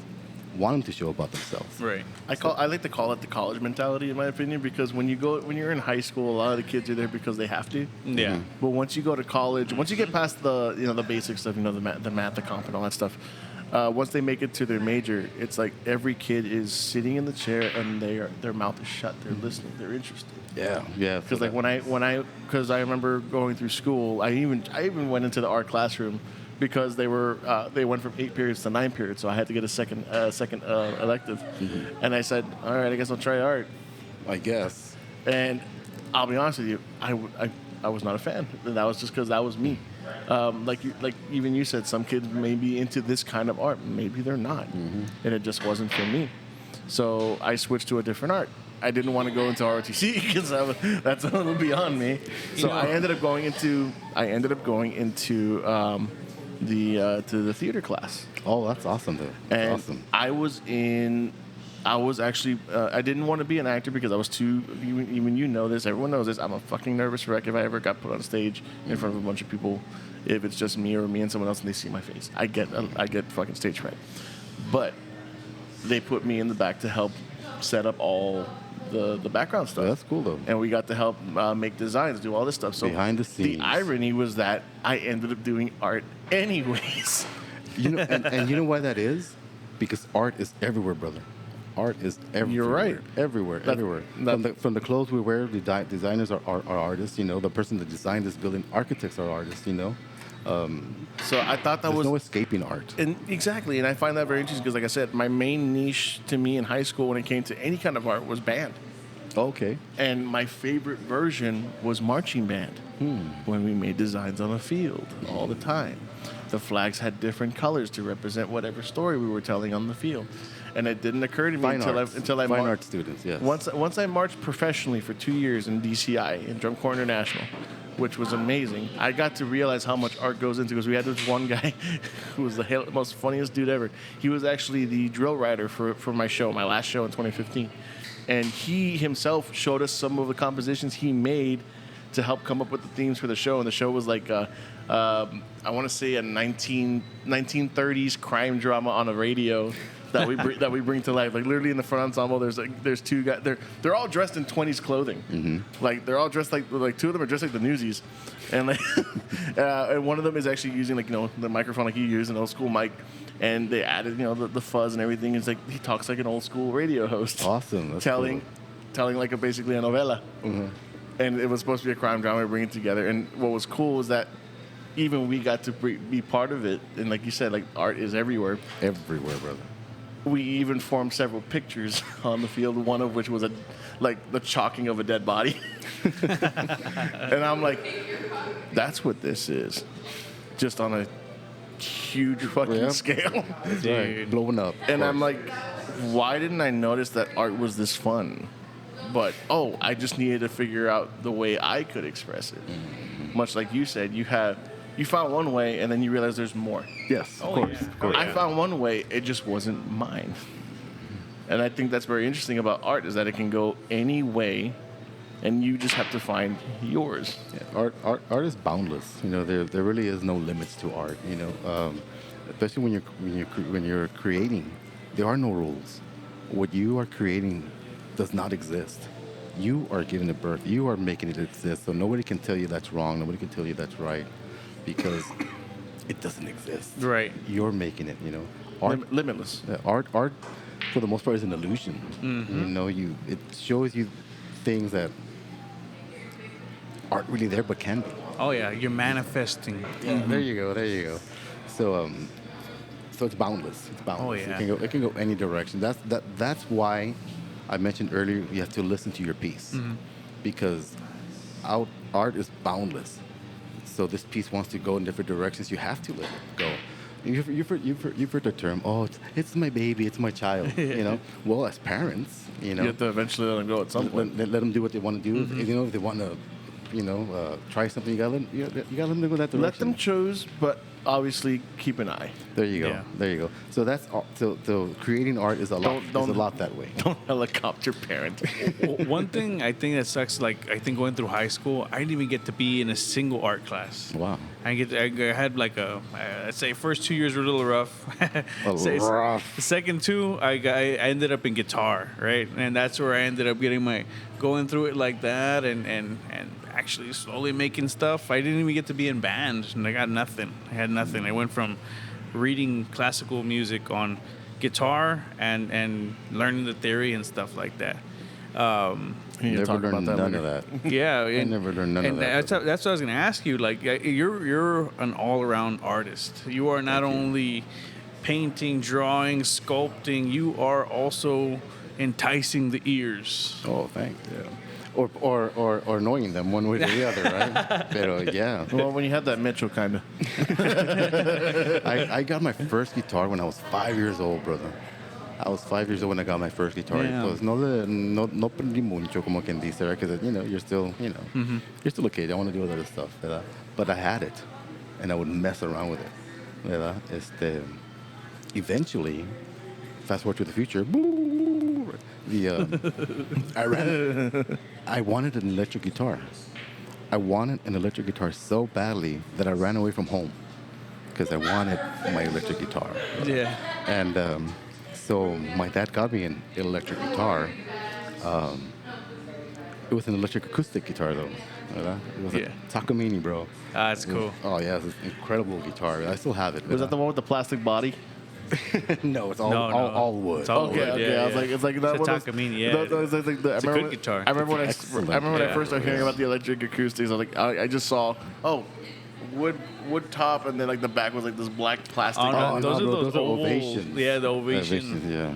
want them to show about themselves. Right. I like to call it the college mentality, in my opinion, because when you're in high school, a lot of the kids are there because they have to. Yeah. Mm-hmm. But once you go to college, once you get past the basic stuff, the math, the comp, and all that stuff. Once they make it to their major, it's like every kid is sitting in the chair and their mouth is shut. They're listening. They're interested. Yeah. Because like because I remember going through school, I even went into the art classroom because they went from 8 periods to 9 periods, so I had to get a second elective, and I said, all right, I guess I'll try art. I guess. And I'll be honest with you, I was not a fan, and that was just because that was me. Like even you said, some kids may be into this kind of art, maybe they're not, and it just wasn't for me. So I switched to a different art. I didn't want to go into ROTC because that's a little beyond me. So I ended up going into to the theater class. Oh, that's awesome, though. And awesome. I was actually, I didn't want to be an actor because I was too, even this, everyone knows this, I'm a fucking nervous wreck if I ever got put on stage in front of a bunch of people, if it's just me or me and someone else and they see my face. I get fucking stage fright. But they put me in the back to help set up all the background stuff. Yeah, that's cool, though. And we got to help make designs, do all this stuff. So behind the scenes. The irony was that I ended up doing art anyways. And you know why that is? Because art is everywhere, brother. Art is everywhere. You're right. Everywhere. From the clothes we wear, the designers are artists. The person that designed this building, architects are artists. So I thought that There's was no escaping art. And exactly, and I find that very interesting because, like I said, my main niche to me in high school when it came to any kind of art was band, Okay. and my favorite version was marching band. When we made designs on the field all the time, the flags had different colors to represent whatever story we were telling on the field, and it didn't occur to me Fine until I Fine mar- art students, yes. once I marched professionally for 2 years in DCI in Drum Corps International, which was amazing. I got to realize how much art goes into, because we had this one guy who was the most funniest dude ever. He was actually the drill writer for my show, my last show in 2015. And he himself showed us some of the compositions he made to help come up with the themes for the show. And the show was like, I want to say a 1930s crime drama on a radio that we bring to life. Like literally in the front ensemble, there's two guys. They're all dressed in 20s clothing. Mm-hmm. Like they're all dressed like two of them are dressed like the Newsies, and like and one of them is actually using the microphone like you use an old school mic, and they added the fuzz and everything. It's like he talks like an old school radio host. Awesome. That's telling like basically a novella. Mm-hmm. And it was supposed to be a crime drama. We bring it together, and what was cool was that even we got to be part of it. And like you said, like art is everywhere. Everywhere, brother. We even formed several pictures on the field, one of which was the chalking of a dead body. And I'm like, that's what this is. Just on a huge fucking scale. Right. Blowing up. And I'm like, why didn't I notice that art was this fun? But, I just needed to figure out the way I could express it. Mm-hmm. Much like you said, you found one way, and then you realize there's more. Yes, of course. Yeah. Of course. I found one way, it just wasn't mine. And I think that's very interesting about art, is that it can go any way, and you just have to find yours. Yeah, art is boundless. There really is no limits to art. Especially when you're creating, there are no rules. What you are creating does not exist. You are giving it birth. You are making it exist. So nobody can tell you that's wrong. Nobody can tell you that's right, because it doesn't exist. Right. You're making it. Art, Limitless. art, for the most part, is an illusion. Mm-hmm. It shows you things that aren't really there but can be. Oh yeah, you're manifesting. Yeah, there you go. So it's boundless. It's boundless. Oh, yeah. It can go any direction. That's why I mentioned earlier you have to listen to your piece, because art is boundless. So this piece wants to go in different directions. You have to let it go. You've heard the term, it's my baby, it's my child. Well, as parents, You have to eventually let them go at some point. let them do what they want to do. If they want to, try something, you gotta let them go that direction. Let them choose, but obviously keep an eye. There you go. Yeah. There you go. So that's so creating art is a lot. Is a lot that way. Don't helicopter parent. One thing I think that sucks, like I think going through high school, I didn't even get to be in a single art class. Wow. I had like I'd say first 2 years were a little rough. Rough. The second two, I ended up in guitar, right? And that's where I ended up going through it like that and actually slowly making stuff. I didn't even get to be in band, and I got nothing. I had nothing. I went from reading classical music on guitar and learning the theory and stuff like that. Never learned none of that. Yeah, I never learned none of that. That's what I was gonna ask you. Like, you're an all-around artist. You are not only painting, drawing, sculpting. You are also enticing the ears. Oh, thanks. Yeah. Or annoying them one way or the other, right? Pero yeah. Well, when you had that Mitchell kind of. I got my first guitar when I was 5 years old, brother. I was 5 years old when I got my first guitar. Yeah. Pues no aprendí mucho, como quien dice, right? Because you're still, you're still a kid. I want to do other stuff, ¿verdad? But I had it, and I would mess around with it, ¿verdad? Eventually, fast forward to the future, I wanted an electric guitar. I wanted an electric guitar so badly that I ran away from home because I wanted my electric guitar. Yeah. And so my dad got me an electric guitar. It was an electric acoustic guitar, though. It was a Takamine, bro. That's cool. Oh, yeah, it's an incredible guitar. I still have it. Was that the one with the plastic body? No, it's all wood. It's all Okay, wood. okay. Yeah, I was like, it's like that It's a one. Takamine, yeah. It's a good guitar. I remember when Excellent. I first started hearing about the electric acoustics. I was like, I just saw, wood top, and then like the back was like this black plastic. Oh, no, Oh, those no, are bro, those those are oval- ovations. Yeah, the ovation. Yeah.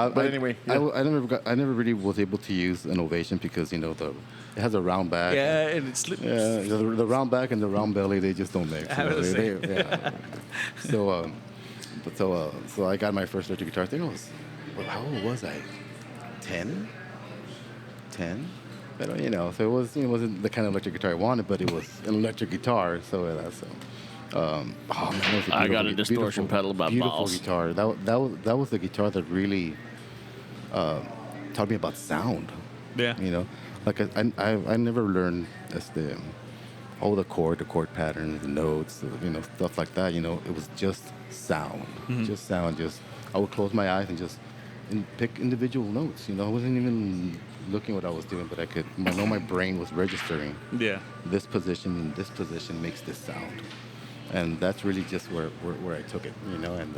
But anyway, I never really was able to use an ovation because it has a round back. Yeah, and it slips. Yeah, the round back and the round belly, they just don't mix. I was saying. Yeah. So I got my first electric guitar. I think how old was I? 10? 10? But, so it wasn't the kind of electric guitar I wanted, but it was an electric guitar. So that's oh man, that was I got a distortion pedal about beautiful balls. guitar. That was the guitar that really taught me about sound. Yeah. Like I never learned the chord patterns, the notes, stuff like that. It was just sound, just sound. I would close my eyes and just pick individual notes. I wasn't even looking what I was doing, but I know my brain was registering. Yeah. This position and this position makes this sound, and that's really just where I took it. And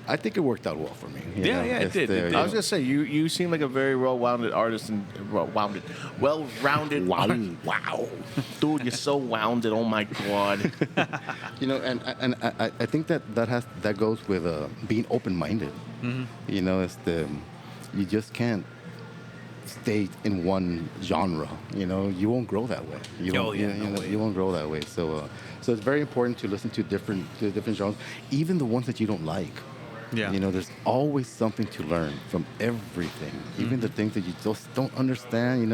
I think it worked out well for me. Yeah, it did. It did. I was gonna say you seem like a very well-rounded artist and well-rounded. Wow, dude, you're so rounded. Oh my god. And I think that goes with being open-minded. Mm-hmm. You just can't stay in one genre. You won't grow that way. You won't grow that way. So it's very important to listen to different genres, even the ones that you don't like. Yeah. There's always something to learn from everything. Even the things that you just don't understand,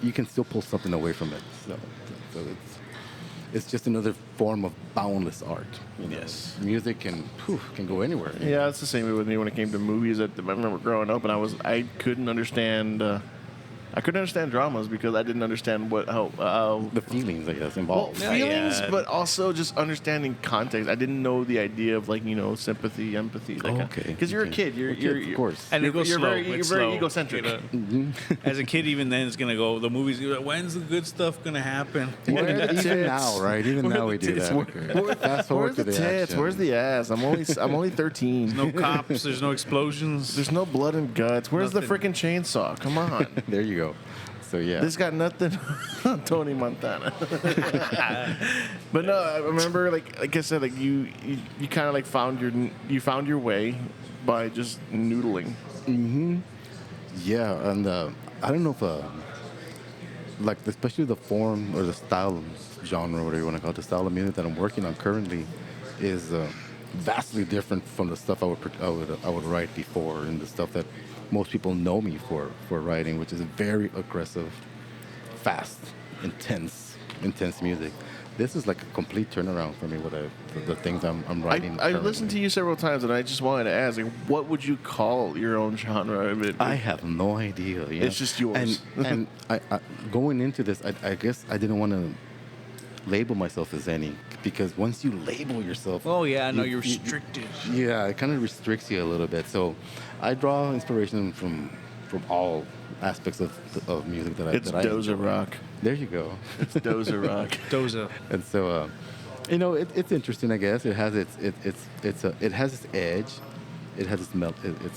you can still pull something away from it. So it's just another form of boundless art. Yes. Music can go anywhere. Yeah, it's the same way with me when it came to movies. I remember growing up, and I couldn't understand. I couldn't understand dramas because I didn't understand how The feelings, I guess, involved. feelings, Yeah. but also just understanding context. I didn't know the idea of sympathy, empathy. Okay. Because you're a kid. You're of course. And it goes you're slow. very, It's you're very slow, egocentric. As a kid, even then, it's gonna go. The movie's gonna, when's the good stuff gonna happen? Even now, right? Even now we do tits? that. Okay. Fast forward Where's to the the tits? action. Where's the ass? I'm only 13. No cops. There's no explosions. There's no blood and guts. Where's the Nothing. freaking chainsaw? Come on. There you go. So yeah. This got nothing on Tony Montana. But no, I remember like I said, like you kind of like found your way by just noodling. Yeah, and I don't know if like especially the form or the style genre, whatever you want to call it, the style of music that I'm working on currently is vastly different from the stuff I would write before, and the stuff that most people know me for writing, which is very aggressive, fast, intense music. This is like a complete turnaround for me. The things I'm writing. I listened to you several times, and I just wanted to ask, like, what would you call your own genre? I have no idea. It's just yours. And I going into this, I guess I didn't want to label myself as any, because once you label yourself, Oh yeah, I know you're restricted. yeah, it kind of restricts you a little bit. So I draw inspiration from all aspects of music that It's I Doza enjoy. rock. There you go. It's Doza rock. Doza. And so it's interesting, I guess. It has it has its edge, it has its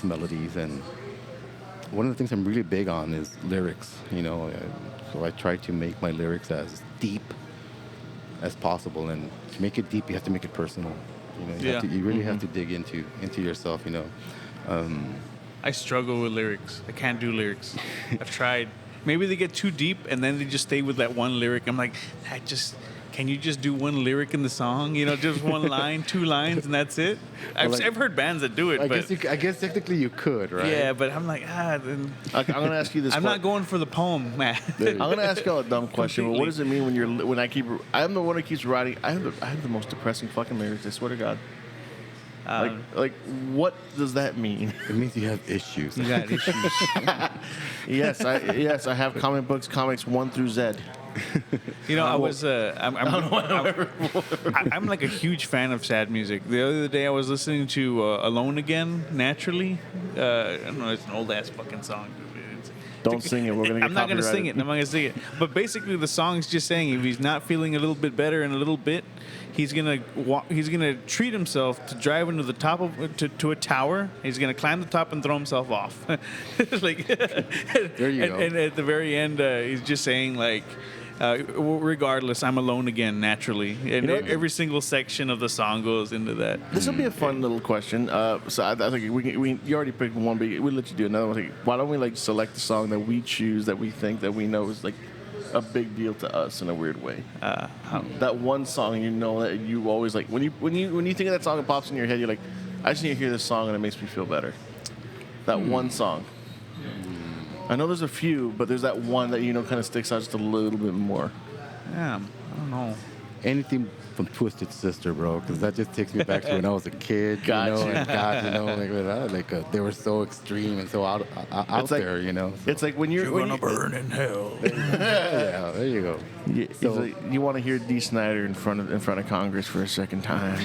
melodies, and one of the things I'm really big on is lyrics. So I try to make my lyrics as deep as possible, and to make it deep, you have to make it personal. You really have to dig into yourself. I struggle with lyrics. I can't do lyrics. I've tried. Maybe they get too deep, and then they just stay with that one lyric. I'm like, can you just do one lyric in the song? Just one line, 2 lines, and that's it. I've heard bands that do it, but I guess technically you could, right? yeah, but I'm like, then I'm gonna ask you this. I'm not going for the poem, man. I'm gonna ask y'all a dumb question. But what does it mean when I'm the one who keeps writing? I have the most depressing fucking lyrics. I swear to God. Like what does that mean? It means you have issues. You got issues. Yes, I have comics 1 through Z. I'm like a huge fan of sad music. The other day I was listening to Alone Again, Naturally. I don't know, it's an old ass fucking song. Don't sing it. We're gonna get I'm not going to sing it. I'm not going to sing it. But basically, the song's just saying if he's not feeling a little bit better in a little bit, he's gonna treat himself to drive into the top of to a tower. He's gonna climb the top and throw himself off. There you go. And at the very end, he's just saying like, Regardless, I'm alone again naturally, and know, every single section of the song goes into that. This will be a fun little question. So I think you already picked one, but we'll let you do another one. Why don't we like select a song that we choose that we think that we know is like a big deal to us in a weird way? That one song you know that you always like when you think of that song, it pops in your head. You're like, I just need to hear this song and it makes me feel better. That one song. I know there's a few, but there's that one that kind of sticks out just a little bit more. Yeah, I don't know. Anything from Twisted Sister, bro, because that just takes me back to when I was a kid. Gotcha. And God, they were so extreme and so out there, So. It's like when you're Gonna burn in hell. Yeah, there you go. So like, you want to hear Dee Snider in front of Congress for a second time.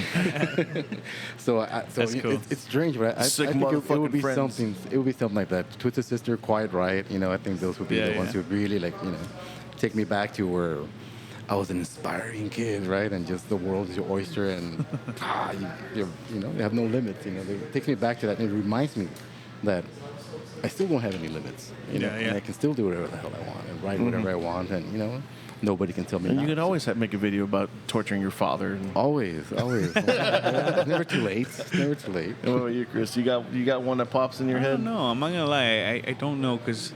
That's cool. It's strange, but I Sick think it would motherfucking be friends. something. It would be something like that. Twisted Sister, Quiet Riot. I think those would be the ones who would really take me back to where I was an inspiring kid, right? And just the world is your oyster, and you have no limits. It takes me back to that, and it reminds me that I still don't have any limits. And I can still do whatever the hell I want and write whatever I want, and nobody can tell me. And not you could to. always make a video about torturing your father. And Always. It's never too late. It's never too late. what about you, Chris? You got one that pops in your I head? don't know. I'm not gonna lie. I don't know because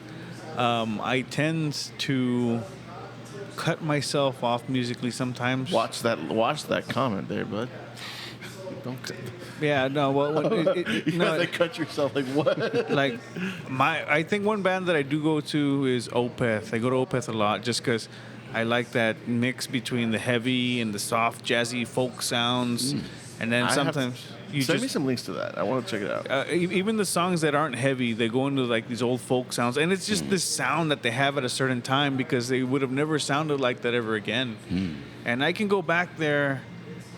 I tend to cut myself off musically sometimes. Watch that comment there, bud. Don't. Yeah, no. Well, You have to cut yourself. Like what? like I think one band that I do go to is Opeth. I go to Opeth a lot just because I like that mix between the heavy and the soft, jazzy folk sounds, and then sometimes you send just me some links to that. I want to check it out. even the songs that aren't heavy, they go into like these old folk sounds, and it's just this sound that they have at a certain time because they would have never sounded like that ever again. And I can go back there.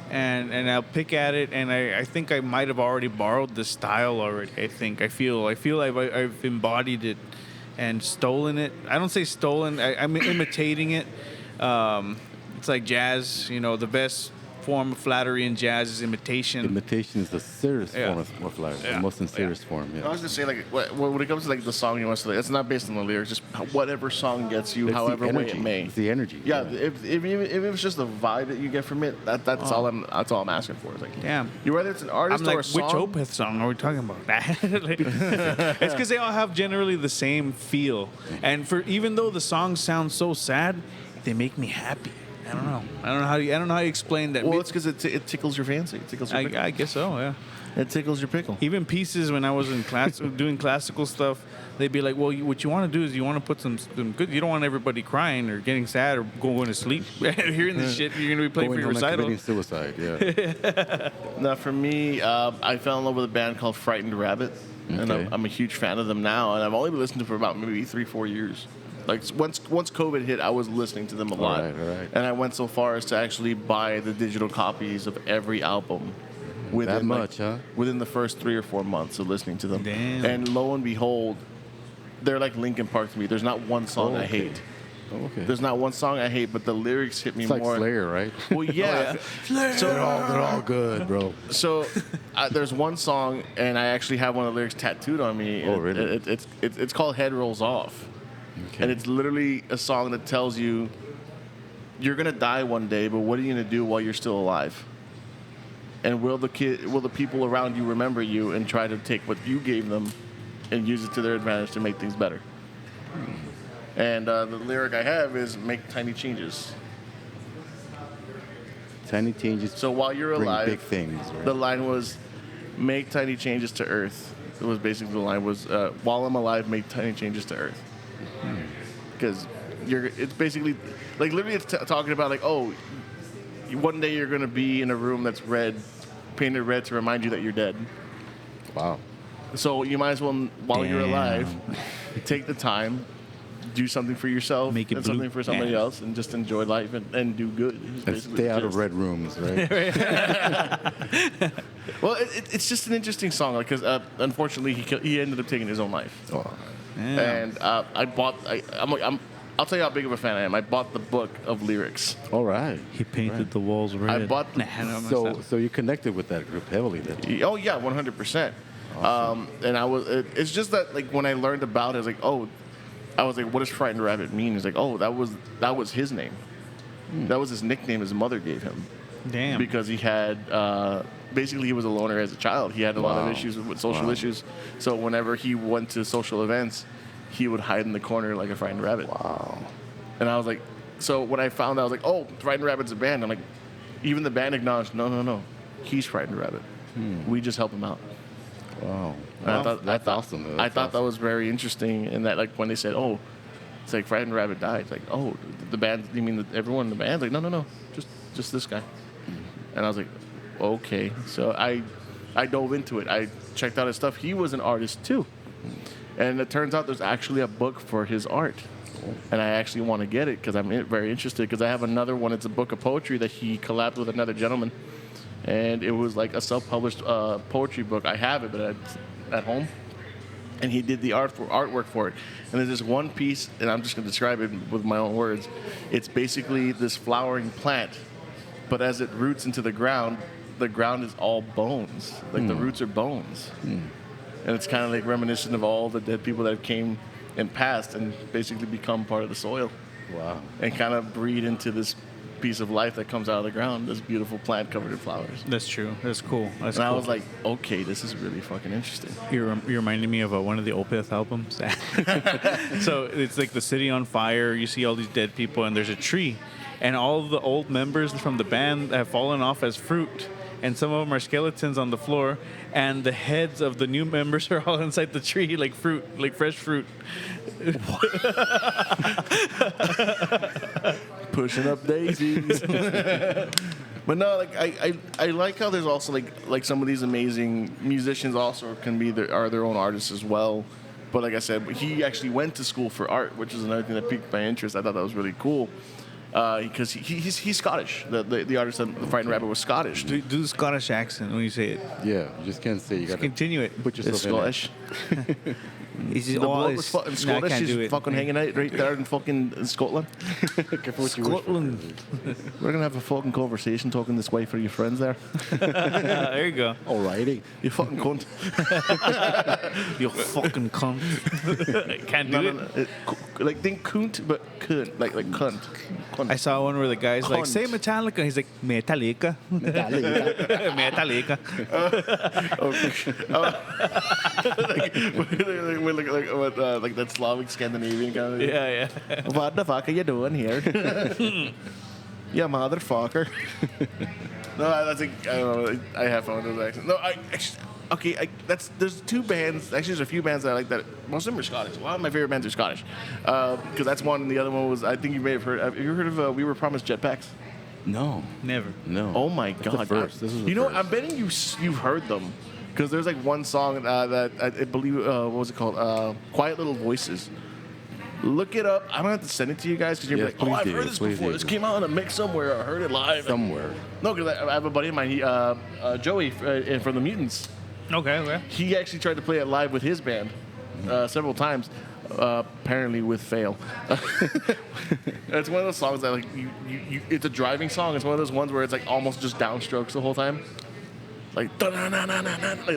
And I'll pick at it, and I think I might have already borrowed the style already. I feel I've embodied it and stolen it. I don't say stolen. I'm imitating it. It's like jazz. The best form of flattery in jazz is imitation. Imitation is the serious form of life, the most sincerest form. I was gonna say when it comes to the song you want to select, it's not based on the lyrics. Just whatever song gets you, It's however the way energy. it may. It's the energy. Yeah, if it's just the vibe that you get from it, that's all I'm asking for. It's like, Damn. You whether it's an artist I'm like, or a song. which Opeth song are we talking about? It's because they all have generally the same feel, and even though the songs sound so sad, they make me happy. I don't know. I don't know how you explain that. Well, it's because it tickles your fancy. It tickles your pickle. I guess so. Yeah. It tickles your pickle. Even pieces when I was in class doing classical stuff, they'd be like, "Well, what you want to do is you want to put some good. You don't want everybody crying or getting sad or going to sleep. Hearing this shit, you're gonna be playing for your recital." Committing suicide. Yeah. Now, for me, I fell in love with a band called Frightened Rabbit, and Okay. I'm a huge fan of them now. And I've only been listening to them for about maybe 3-4 years. Like once COVID hit, I was listening to them a lot, All right. and I went so far as to actually buy the digital copies of every album. Within within the first 3 or 4 months of listening to them. Damn. And lo and behold, they're like Linkin Park to me. There's not one song I hate. Oh, okay. There's not one song I hate, but the lyrics hit me It's like more. Slayer, right? Well, yeah. So They're all good, bro. So there's one song, and I actually have one of the lyrics tattooed on me. Oh, really? It's called "Head Rolls Off," Okay. and it's literally a song that tells you you're gonna die one day, but what are you gonna do while you're still alive? And will the people around you remember you and try to take what you gave them and use it to their advantage to make things better? And the lyric I have is "Make tiny changes." Tiny changes. So while you're bring alive, big things. Right? the line was, "Make tiny changes to Earth." It was basically the line was, "While I'm alive, make tiny changes to Earth." Because it's basically, like literally it's talking about like, oh, one day you're going to be in a room that's painted red to remind you that you're dead. Wow. So you might as well, while you're alive, take the time, do something for yourself Make it and blue. something for somebody else, and just enjoy life and do good. It's And basically stay the out of gist. red rooms, right? Well, it's just an interesting song because unfortunately he ended up taking his own life. Oh. And I'll tell you how big of a fan I am. I bought the book of lyrics. All right. He painted the walls red. I bought the- So you connected with that group heavily then? Oh yeah, 100%. And it's just that like when I learned about it, I was like, oh, I was like, what does Frightened Rabbit mean? He's like, oh, that was his name. That was his nickname his mother gave him. Damn. Because he had, basically he was a loner as a child. He had a lot of issues with social issues. So whenever he went to social events, he would hide in the corner like a frightened rabbit. Wow. And I was like, so when I found out, I was like, oh, Frightened Rabbit's a band. I'm like, even the band acknowledged, no, he's Frightened Rabbit. We just help him out. Wow. And That's awesome. I thought that was very interesting. And that, like, when they said, oh, it's like Frightened Rabbit died. It's like, oh, the band, you mean everyone in the band? Like, no, just this guy. And I was like, okay. So I dove into it. I checked out his stuff. He was an artist too. And it turns out there's actually a book for his art. And I actually want to get it because I'm very interested because I have another one. It's a book of poetry that he collabed with another gentleman. And it was like a self-published poetry book. I have it, but it's at home. And he did the artwork for it. And there's this one piece, and I'm just going to describe it with my own words. It's basically this flowering plant, but as it roots into the ground is all bones. Like the roots are bones. And it's kind of like reminiscent of all the dead people that came and passed and basically become part of the soil. Wow. And kind of breed into this piece of life that comes out of the ground, this beautiful plant covered in flowers. That's true. That's cool. That's And cool. I was like, okay, this is really fucking interesting. You're reminding me of one of the Opeth albums. So it's like the city on fire. You see all these dead people, and there's a tree, and all of the old members from the band have fallen off as fruit, and some of them are skeletons on the floor, and the heads of the new members are all inside the tree, like fruit, like fresh fruit. Pushing up daisies. But no, like I like how there's also like some of these amazing musicians also can be are their own artists as well. But like I said, he actually went to school for art, which is another thing that piqued my interest. I thought that was really cool. Because he's Scottish. The artist of the Frightened Rabbit was Scottish. Do the Scottish accent when you say it. Yeah, you just can't say. You got to Continue it. put It's yourself in Scottish. Is The bloke was fucking Scottish. He's fucking hanging out right there in fucking Scotland. it. Careful what you wish for. Scotland. We're gonna have a fucking conversation talking this way for your friends there. There you go. Alrighty. You fucking cunt. You fucking cunt. Can't do it. Like think cunt, but cunt. Like cunt. I saw one where the guy's like, Cunt. say Metallica. He's like, Metallica. Metallica. Like that Slavic Scandinavian kind of. Yeah. What the fuck are you doing here? Yeah, motherfucker. No, I think I don't know. I have fun with those accents. No, there's two bands. Actually, there's a few bands that I like. That most of them are Scottish. A lot of my favorite bands are Scottish. Because that's one, and the other one was I think you may have heard. Have you heard of We Were Promised Jetpacks? No. Never. No. Oh my That's the god! first. This is the You know, first. I'm betting you've heard them. Because there's like one song that I believe, what was it called? Quiet Little Voices. Look it up. I don't have to send it to you guys because you're Yes, like, oh, please I've do. heard this Please before. do. This came out in a mix somewhere. I heard it live. Somewhere. No, because I have a buddy of mine, Joey from the Mutants. Okay. He actually tried to play it live with his band several times, apparently with fail. It's one of those songs that like it's a driving song. It's one of those ones where it's like almost just downstrokes the whole time. Like like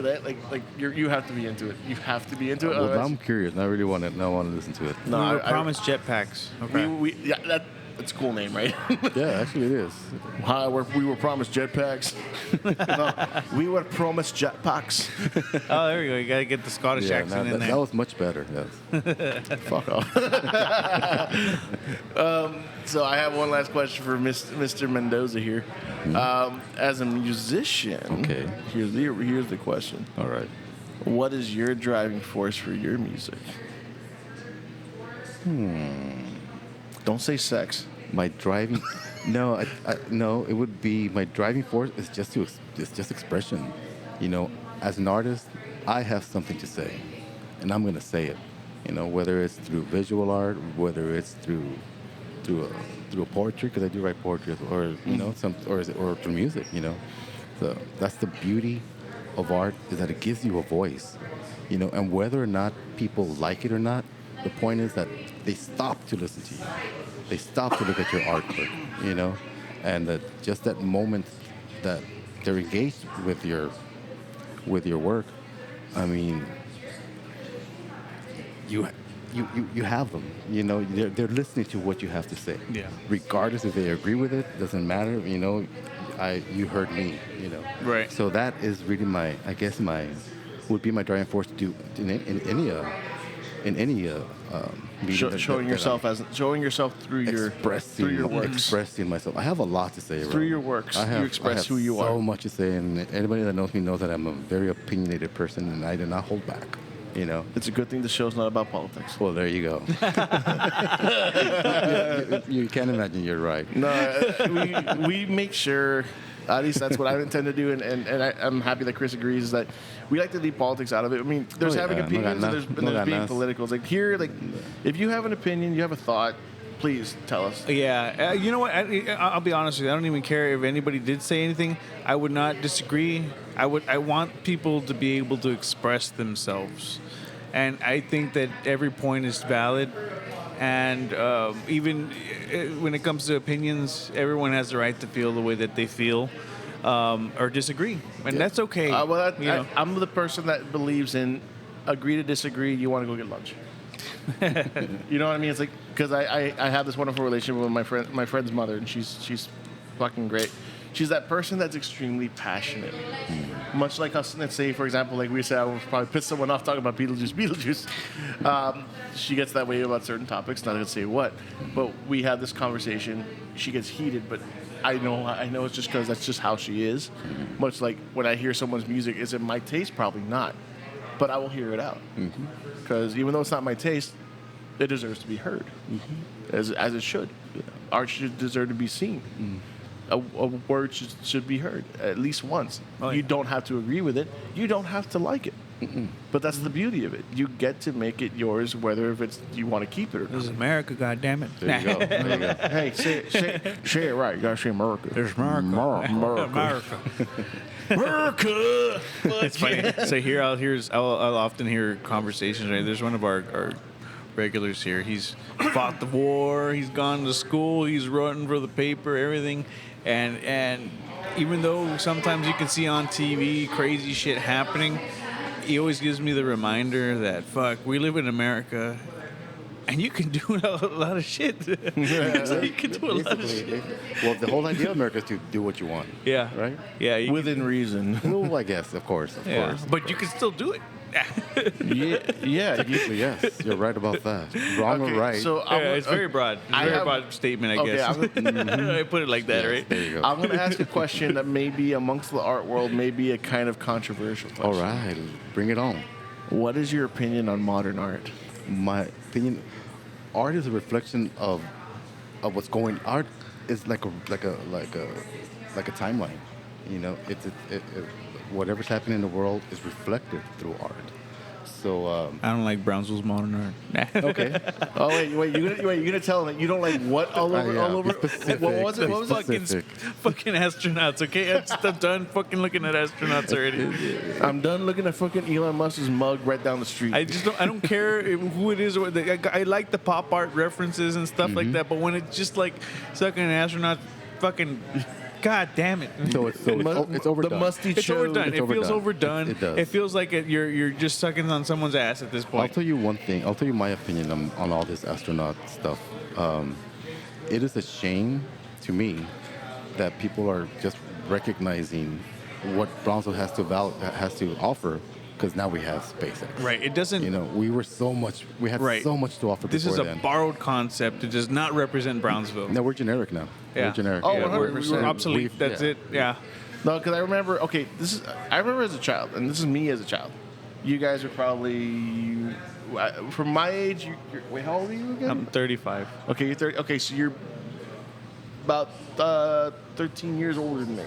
that, like you have to be into it. You have to be into it. Well, otherwise- I'm curious. And I really want to listen to it. No, we were I- promised jetpacks. Okay. yeah, that's a cool name, right? Yeah, actually it is. We were promised jetpacks. No, we were promised jetpacks. Oh, there you go. You got to get the Scottish Yeah, accent in that there. was much better. Yes. Fuck off. So I have one last question for Mr. Mendoza here. As a musician, Okay. here's the question. All right. What is your driving force for your music? Don't say sex. My driving, no, no, it would be my driving force is just expression. You know, as an artist, I have something to say, and I'm gonna say it. You know, whether it's through visual art, whether it's through a poetry, because I do write poetry, or you know, or through music. You know, so that's the beauty of art, is that it gives you a voice. You know, and whether or not people like it or not, the point is that they stop to listen to you. They stop to look at your artwork, you know, and just that moment that they're engaged with your work. I mean, you you have them. You know, they're listening to what you have to say. Yeah. Regardless if they agree with it, doesn't matter. You know, you heard me. You know. Right. So that is really would be my driving force to do in any medium Showing yourself through your works. expressing myself. I have a lot to say. Through your works, you express who you are. So much to say, and anybody that knows me knows that I'm a very opinionated person, and I do not hold back. You know, It's a good thing the show's not about politics. well, there you go. you can't imagine. You're right. No, we make sure. At least that's what I intend to do, and I'm happy that Chris agrees. Is that we like to leave politics out of it. I mean, there's having opinions and there's being political. It's like here, like if you have an opinion, you have a thought, please tell us. Yeah, you know what? I'll be honest with you. I don't even care if anybody did say anything. I would not disagree. I want people to be able to express themselves, and I think that every point is valid. And even when it comes to opinions, everyone has the right to feel the way that they feel or disagree, and that's okay. I'm the person that believes in agree to disagree. You want to go get lunch. You know what I mean? It's like because I have this wonderful relationship with my friend's mother, and she's fucking great. She's that person that's extremely passionate. Much like us, let's say, for example, like we said, I would probably piss someone off talking about Beetlejuice. She gets that way about certain topics, not going to say what. But we have this conversation. She gets heated, but I know it's just because that's just how she is. Much like when I hear someone's music, is it my taste? Probably not. But I will hear it out. Because even though it's not my taste, it deserves to be heard. As it should. Art should deserve to be seen. A word should be heard at least once. Oh, yeah. You don't have to agree with it. You don't have to like it. But that's the beauty of it. You get to make it yours, whether if it's you want to keep it or This is not. America, goddammit. There you go. There you go. Hey, say it right. You gotta say America. There's America. America. America. It's funny. So here, I'll often hear conversations. Right, there's one of our regulars here. He's fought the war. He's gone to school. He's running for the paper. Everything, and even though sometimes you can see on TV crazy shit happening, he always gives me the reminder that fuck, we live in America. And you can do a lot of shit. So you can do a lot of shit. Well, the whole idea of America is to do what you want. Yeah. Right? Yeah. Within reason. Well, I guess, of course. But you can still do it. Yeah. Technically, yes. You're right about that. Wrong or right. So It's very broad. It's a very broad statement, I guess. I put it like that, Yes, right? there you go. I'm going to ask a question that may be amongst the art world, may be a kind of controversial question. All right. Bring it on. What is your opinion on modern art? My opinion, art is a reflection of what's going. Art is like a timeline. You know, whatever's happening in the world is reflected through art. So I don't like Brownsville's modern art. okay. Oh wait! You're gonna tell them that you don't like what all over? Yeah, All over? be specific, What was it? What was it? Fucking astronauts, okay? I'm done fucking looking at astronauts already. I'm done looking at fucking Elon Musk's mug right down the street. I don't care who it is. I like the pop art references and stuff like that, but when it's just like sucking an astronaut, fucking. God damn it! So it's overdone. The musty It's show. overdone. It feels overdone. It does. It feels like you're just sucking on someone's ass at this I'll point. tell you one thing. I'll tell you my opinion on all this astronaut stuff. It is a shame to me that people are just recognizing what Brownsville has to offer, because now we have SpaceX. Right. It doesn't. You know, we had so much to offer This before is a then. borrowed concept. It does not represent Brownsville. No, we're generic now. Yeah. We're generic. Oh, Yeah, we're 100%. obsolete. That's it. Yeah. No, because I remember. Okay, I remember as a child, and this is me as a child. You guys are probably from my age. Wait, how old are you again? I'm 35. Okay, you're 30. Okay, so you're about 13 years older than me.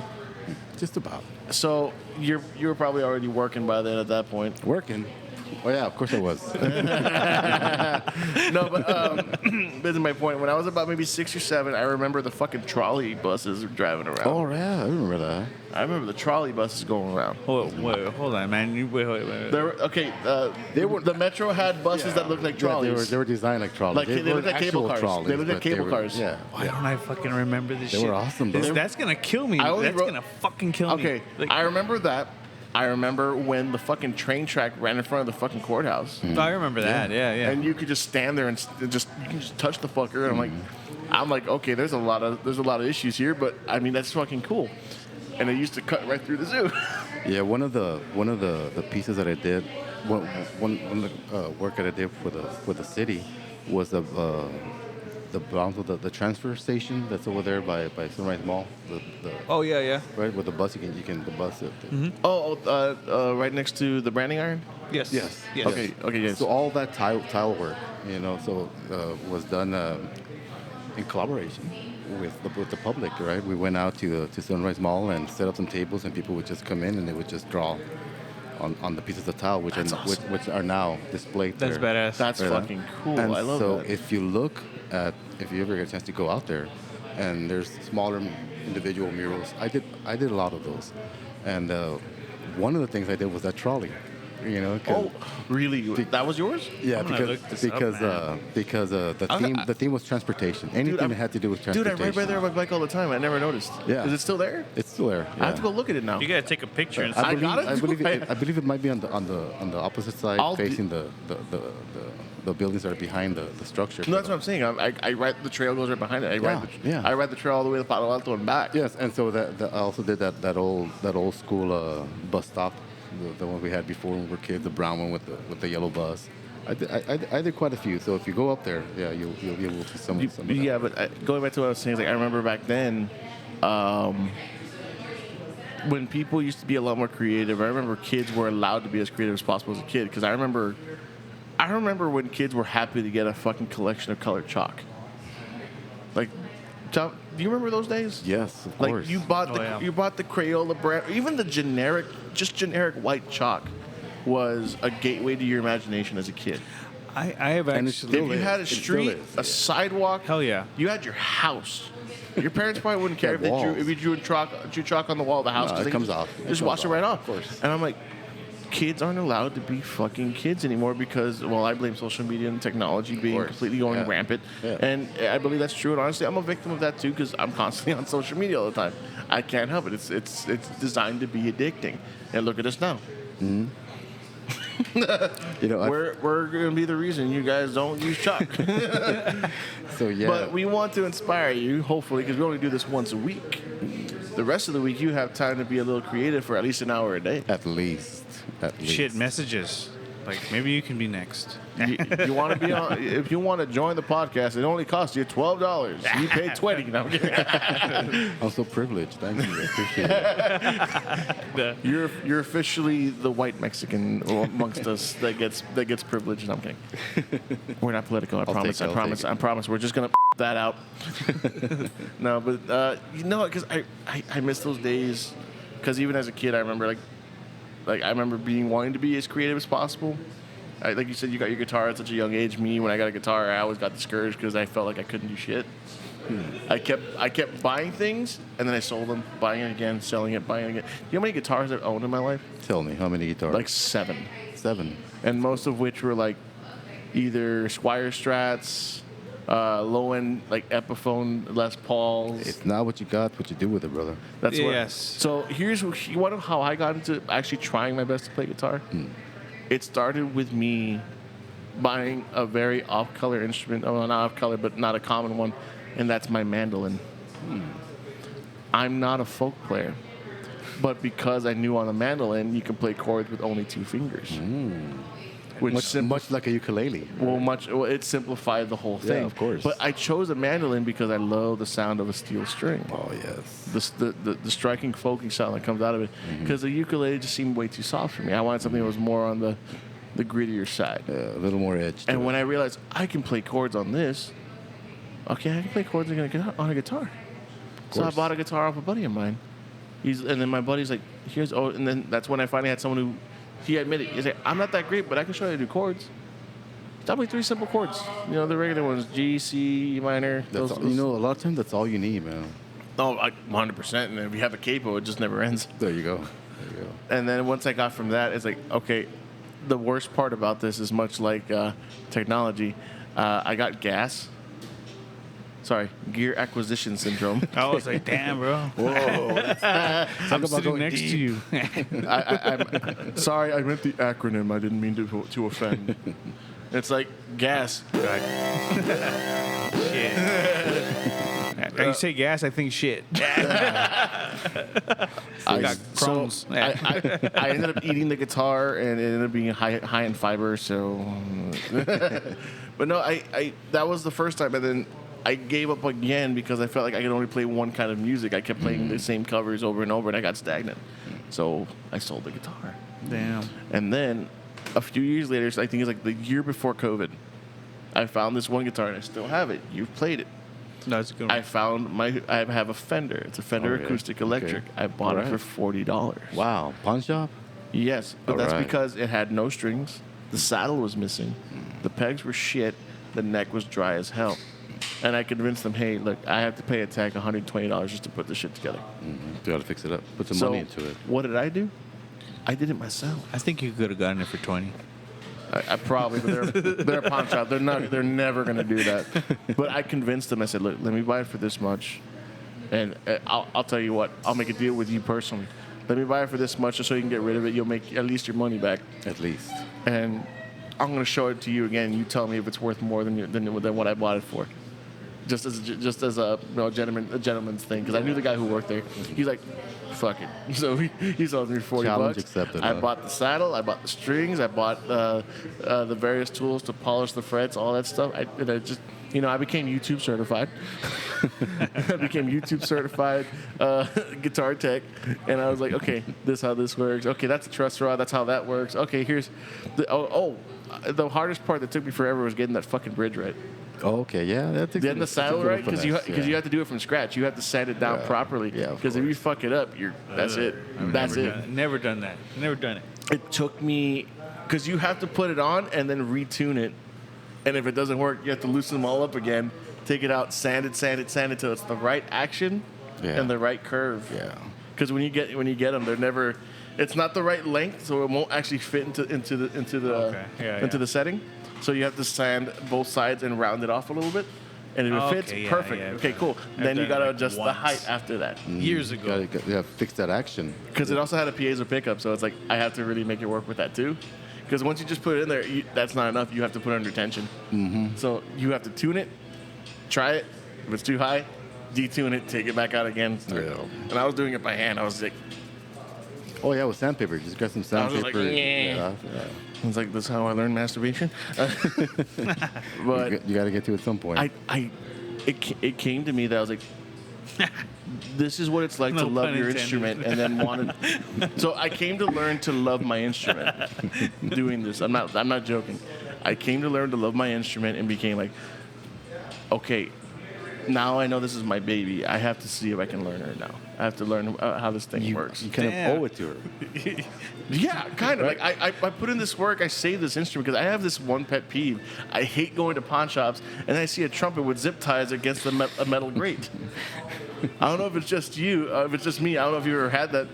Just about. So you were probably already working by then at that point. Working. Oh, yeah, of course I was. No, but this is my point. When I was about maybe 6 or 7, I remember the fucking trolley buses driving around. Oh, yeah, I remember that. I remember the trolley buses going around. Wait, hold on, man. Wait. The Metro had buses that looked like trolleys. Yeah, they were designed like trolleys. They looked like cable actual cars. trolleys, They looked like but cable cars. Yeah. Why don't I fucking remember this They shit? were awesome, bro. That's gonna kill me. I only That's wrote- gonna fucking kill me. Okay, Like, I remember that. I remember when the fucking train track ran in front of the fucking courthouse. I remember that. Yeah, yeah. And you could just stand there and just you can just touch the fucker. And I'm like, okay, there's a lot of issues here, but I mean that's fucking cool. And it used to cut right through the zoo. Yeah, one of the pieces that I did, one work that I did for the city was the transfer station that's over there by Sunrise Mall. Oh yeah, yeah. Right with the bus, you can the bus. Right next to the branding iron. Yes. Yes. Yes. Okay, yes. So all that tile work, was done in collaboration with the public, right? We went out to Sunrise Mall and set up some tables, and people would just come in and they would just draw on the pieces of tile, which are now displayed That's there. badass. That's Right on. fucking cool. And I love so that. if you ever get a chance to go out there, and there's smaller individual murals, I did a lot of those, and one of the things I did was that trolley, 'cause- Oh, really? That was yours? yeah, I'm gonna look this up, because the theme was transportation. Anything that had to do with Dude, transportation. I ride by there on my bike all the time. I never noticed. Yeah. Is it still there? It's still there. I have to yeah. go look at it now. You gotta take a picture and I send believe, got it. I believe it might be on the opposite side, facing the buildings that are behind the structure. No, that's what I'm saying. I ride the trail goes right behind it. I ride the trail all the way to Palo Alto and back. Yes, and so I also did that old school bus stop, the one we had before when we were kids, the brown one with the yellow bus. I did quite a few. So if you go up there, yeah, you'll be able to see some of that. Yeah, but going back to what I was saying, I remember back then, when people used to be a lot more creative. I remember kids were allowed to be as creative as possible as a kid. Because I remember when kids were happy to get a fucking collection of colored chalk. Like, John, do you remember those days? Yes, of Like course. you bought yeah. you bought the Crayola brand, even the generic white chalk was a gateway to your imagination as a kid. I have And actually. it's If you had a It still street, is, a yeah. sidewalk, Hell yeah. you had your house. Your parents probably wouldn't care Yeah, if you drew chalk on the wall of the house. No, 'cause it they comes just, off. It Just comes wash it off, right off. of course. And I'm like, kids aren't allowed to be fucking kids anymore because, well, I blame social media and technology being course. completely going Yeah. rampant. Yeah. And I believe that's true. And honestly, I'm a victim of that too because I'm constantly on social media all the time. I can't help it. It's designed to be addicting. And look at us now. We're going to be the reason you guys don't use chalk. So yeah. But we want to inspire you, hopefully, because we only do this once a week. The rest of the week, you have time to be a little creative for at least an hour a day. At least. Shit, messages. Like, maybe you can be next. You want to be on? If you want to join the podcast, it only costs you $12. You pay $20. No, I'm kidding. I'm so privileged. Thank you. I appreciate it. You're officially the white Mexican amongst us that gets privileged. No, I'm kidding. We're not political. I promise. take it. I promise. We're just gonna that out. No, but because I miss those days. Because even as a kid, I remember like I remember wanting to be as creative as possible. Like you said, you got your guitar at such a young age. Me, when I got a guitar, I always got discouraged because I felt like I couldn't do shit. I kept buying things, and then I sold them, buying it again, selling it, buying it again. Do you know how many guitars I've owned in my life? Tell me, how many guitars? Like 7. 7. And most of which were like either Squire Strats, low-end like Epiphone Les Pauls. It's not what you got, what you do with it, brother. That's what. Yes. So you want to know how I got into actually trying my best to play guitar? It started with me buying a very off-color instrument. Oh, not off-color, but not a common one, and that's my mandolin. I'm not a folk player, but because I knew on the mandolin you can play chords with only 2 fingers. Which Much like a ukulele. it simplified the whole thing. Yeah, of course. But I chose a mandolin because I love the sound of a steel string. Oh, yes. The striking folky sound that comes out of it. Because the ukulele just seemed way too soft for me. I wanted something that was more on the grittier side. Yeah, a little more edge. And when I realized I can play chords on this, okay, I can play chords on a guitar. So I course. bought a guitar off a buddy of mine. And then my buddy's like, and then that's when I finally had someone who, he admitted, he's like, I'm not that great, but I can show you how to do chords. Tell me 3 simple chords. The regular ones, G, C, E minor. That's all, a lot of times that's all you need, man. Oh, 100%. And if you have a capo, it just never ends. There you go. And then once I got from that, it's like, okay, the worst part about this is much like technology. I got gas. Sorry, gear acquisition syndrome. I was like, damn, bro. Whoa. I'm sitting next to you. I'm sorry, I meant the acronym. I didn't mean to offend. It's like gas. Shit. You say gas, I think shit. I got Crohn's. I ended up eating the guitar, and it ended up being high in fiber. So, but no, I that was the first time, and then I gave up again because I felt like I could only play one kind of music. I kept playing the same covers over and over, and I got stagnant. So I sold the guitar. Damn. And then a few years later, so I think it's like the year before COVID, I found this one guitar, and I still have it. You've played it. No, it's a good one. I have a Fender. It's a Fender really? acoustic electric. Okay. I bought Alright. it for $40. Wow. Pawn shop? Yes, but that's Alright. because it had no strings. The saddle was missing. The pegs were shit. The neck was dry as hell. And I convinced them, hey, look, I have to pay a tech $120 just to put this shit together. Mm-hmm. You got to fix it up. Put some So money into it. what did I do? I did it myself. I think you could have gotten it for 20. I probably, but they're a pawn shop. They're never gonna do that. But I convinced them. I said, look, let me buy it for this much, and I'll tell you what, I'll make a deal with you personally. Let me buy it for this much, just so you can get rid of it. You'll make at least your money back, At least. and I'm gonna show it to you again. You tell me if it's worth more than what I bought it for. Just as a gentleman's thing, because I knew the guy who worked there. He's like, fuck it. So he sold me $40. Challenge accepted, I huh? bought the saddle, I bought the strings, I bought the various tools to polish the frets, all that stuff. I became YouTube certified. I became YouTube certified guitar tech, and I was like, okay, this is how this works. Okay, that's a truss rod. That's how that works. Okay, here's the hardest part that took me forever was getting that fucking bridge right. Oh, okay. Yeah. That takes Getting the saddle right, because you have to do it from scratch. You have to sand it down properly. Yeah, of Because if you fuck it up, that's it. That's it. Never done that. Never done it. It took me, because you have to put it on and then retune it, and if it doesn't work, you have to loosen them all up again, take it out, sand it till it's the right action and the right curve. Yeah. Because when you get them, they're never. It's not the right length, so it won't actually fit into the setting. So you have to sand both sides and round it off a little bit, and if it fits, perfect. yeah, Okay, cool. I've Then you done it gotta like adjust the once. height after that. Years ago. You got to fix that action. Because it also had a piezo pickup, so it's like I have to really make it work with that too. Because once you just put it in there, that's not enough. You have to put it under tension. Mm-hmm. So you have to tune it, try it. If it's too high, detune it, take it back out again. Yeah. And I was doing it by hand. I was like, Oh, yeah, with sandpaper. Just grab some I was sandpaper. like, yeah. I was like, this is how I learned masturbation. But You got to get to it at some point. it came to me that I was like, this is what it's like No to love pun your intended. instrument, and then wanted. So I came to learn to love my instrument. Doing this, I'm not joking. I came to learn to love my instrument and became like, okay, now I know this is my baby. I have to see if I can learn her now. I have to learn how this thing works. You kind Damn. of owe it to her. Yeah, kind of. Like I put in this work. I save this instrument because I have this one pet peeve. I hate going to pawn shops and I see a trumpet with zip ties against a metal grate. I don't know if it's just you, if it's just me. I don't know if you ever had that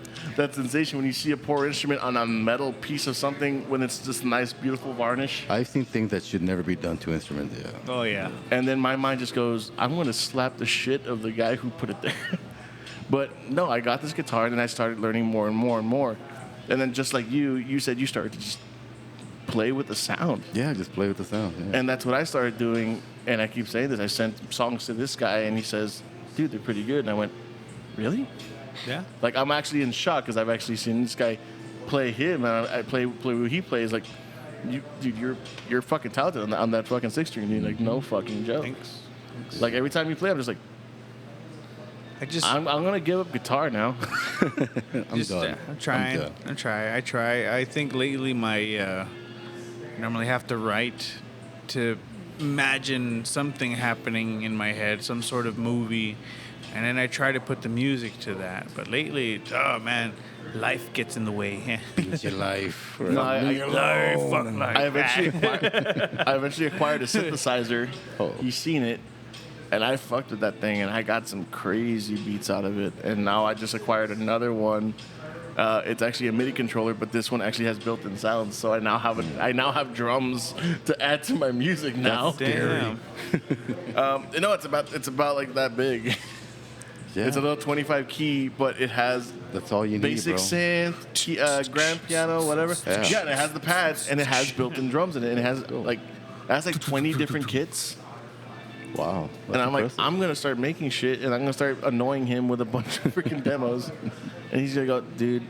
sensation when you see a poor instrument on a metal piece of something when it's just nice, beautiful varnish. I've seen things that should never be done to instruments. Yeah. Oh, yeah. And then my mind just goes, I'm going to slap the shit of the guy who put it there. But no, I got this guitar and then I started learning more and more and more. And then just like you said you started to just play with the sound. Yeah, just play with the sound. Yeah. And that's what I started doing. And I keep saying this. I sent songs to this guy and he says, dude, they're pretty good. And I went, really? Yeah. Like, I'm actually in shock because I've actually seen this guy play him. And I play what he plays. Like, dude, you're fucking talented on that fucking six string. Dude. Like, no fucking joke. Thanks. Like, every time you play, I'm just like, I'm going to give up guitar now. I'm done. I'm trying. I'm done. I try. I think lately I normally have to write to imagine something happening in my head, some sort of movie, and then I try to put the music to that. But lately, oh man, life gets in the way. It's your life. No, I eventually acquired a synthesizer. Oh. You've seen it. And I fucked with that thing, and I got some crazy beats out of it. And now I just acquired another one. It's actually a MIDI controller, but this one actually has built-in sounds. So I now have drums to add to my music now. Damn. No, it's about like that big. Yeah. It's a little 25 key, but it has That's all you need, basic bro. synth, grand piano, whatever. Yeah. And it has the pads, and it has built-in drums in it, and it has like 20 different kits. Wow. And I'm impressive. like, I'm gonna start making shit, and I'm gonna start annoying him with a bunch of freaking demos, and he's gonna go, dude,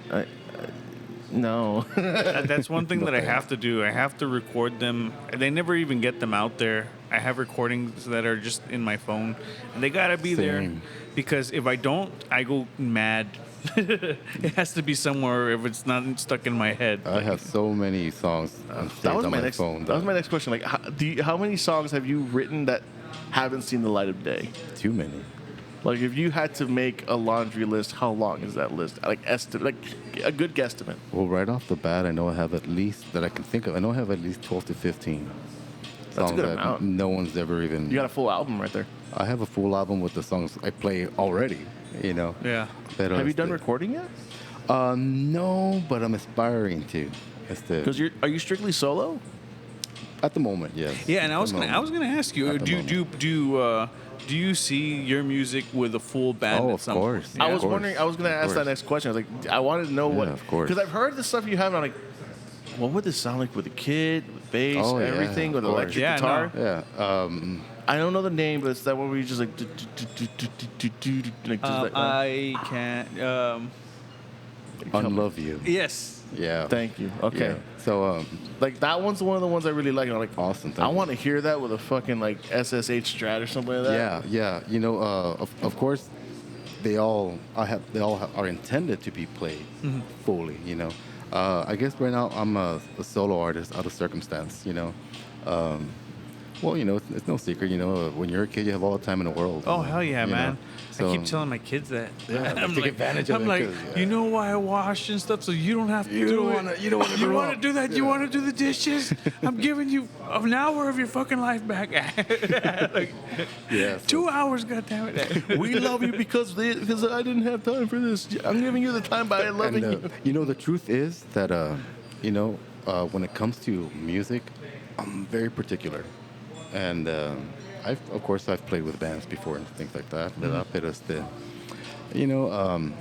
no. That's one thing that I have to do. I have to record them. They never even get them out there. I have recordings that are just in my phone, and they gotta be there Same. because if I don't, I go mad. It has to be somewhere if it's not stuck in my head. I have so many songs saved on my phone. That was my next question. Like, how many songs have you written that haven't seen the light of day? Too many. Like, if you had to make a laundry list, how long is that list? Like a good guesstimate. Well, right off the bat, I know I have at least, that I can think of, I know I have at least 12 to 15 That's a songs good that amount. no one's ever even... You got a full album right there. I have a full album with the songs I play already, you know. Yeah. Pero Have you done recording yet? No, but I'm aspiring to. Because are you strictly solo? At the moment, yes. Yeah, and I At was the gonna moment. ask you, At the do you see your music with a full band? Oh, at of some course. point? I Yeah. was wondering. I was gonna ask that next question. I was like, I wanted to know what. of course. Because I've heard the stuff you have, and I'm like, what would this sound like with a kid, with bass, Oh, yeah, everything, with of course. electric Yeah, guitar? Yeah. I don't know the name, but it's that one where you just like, I can't. Unlove You. Yes. Yeah. Thank you. Okay. Yeah. So, Like that one's one of the ones I really like. I'm like, awesome. I want to hear that with a fucking like SSH Strat or something like that. Yeah. You know, of course, they all are intended to be played fully. You know, I guess right now I'm a solo artist out of circumstance. You know, well, you know, it's no secret. You know, when you're a kid, you have all the time in the world. Oh hell yeah, you know? man! So, I keep telling my kids that. Yeah, I'm take like, advantage of I'm it, like, 'cause, yeah. you know why I wash and stuff, so you don't have to You do don't it. wanna- you don't wanna You grow want to up. do that? You want to do the dishes? I'm giving you an hour of your fucking life back. Like, Yeah. So, 2 hours, goddammit. We love you because I didn't have time for this. I'm giving you the time by loving and, you. you know, the truth is that, you know, when it comes to music, I'm very particular. And of course, I've played with bands before and things like that. Pero you know,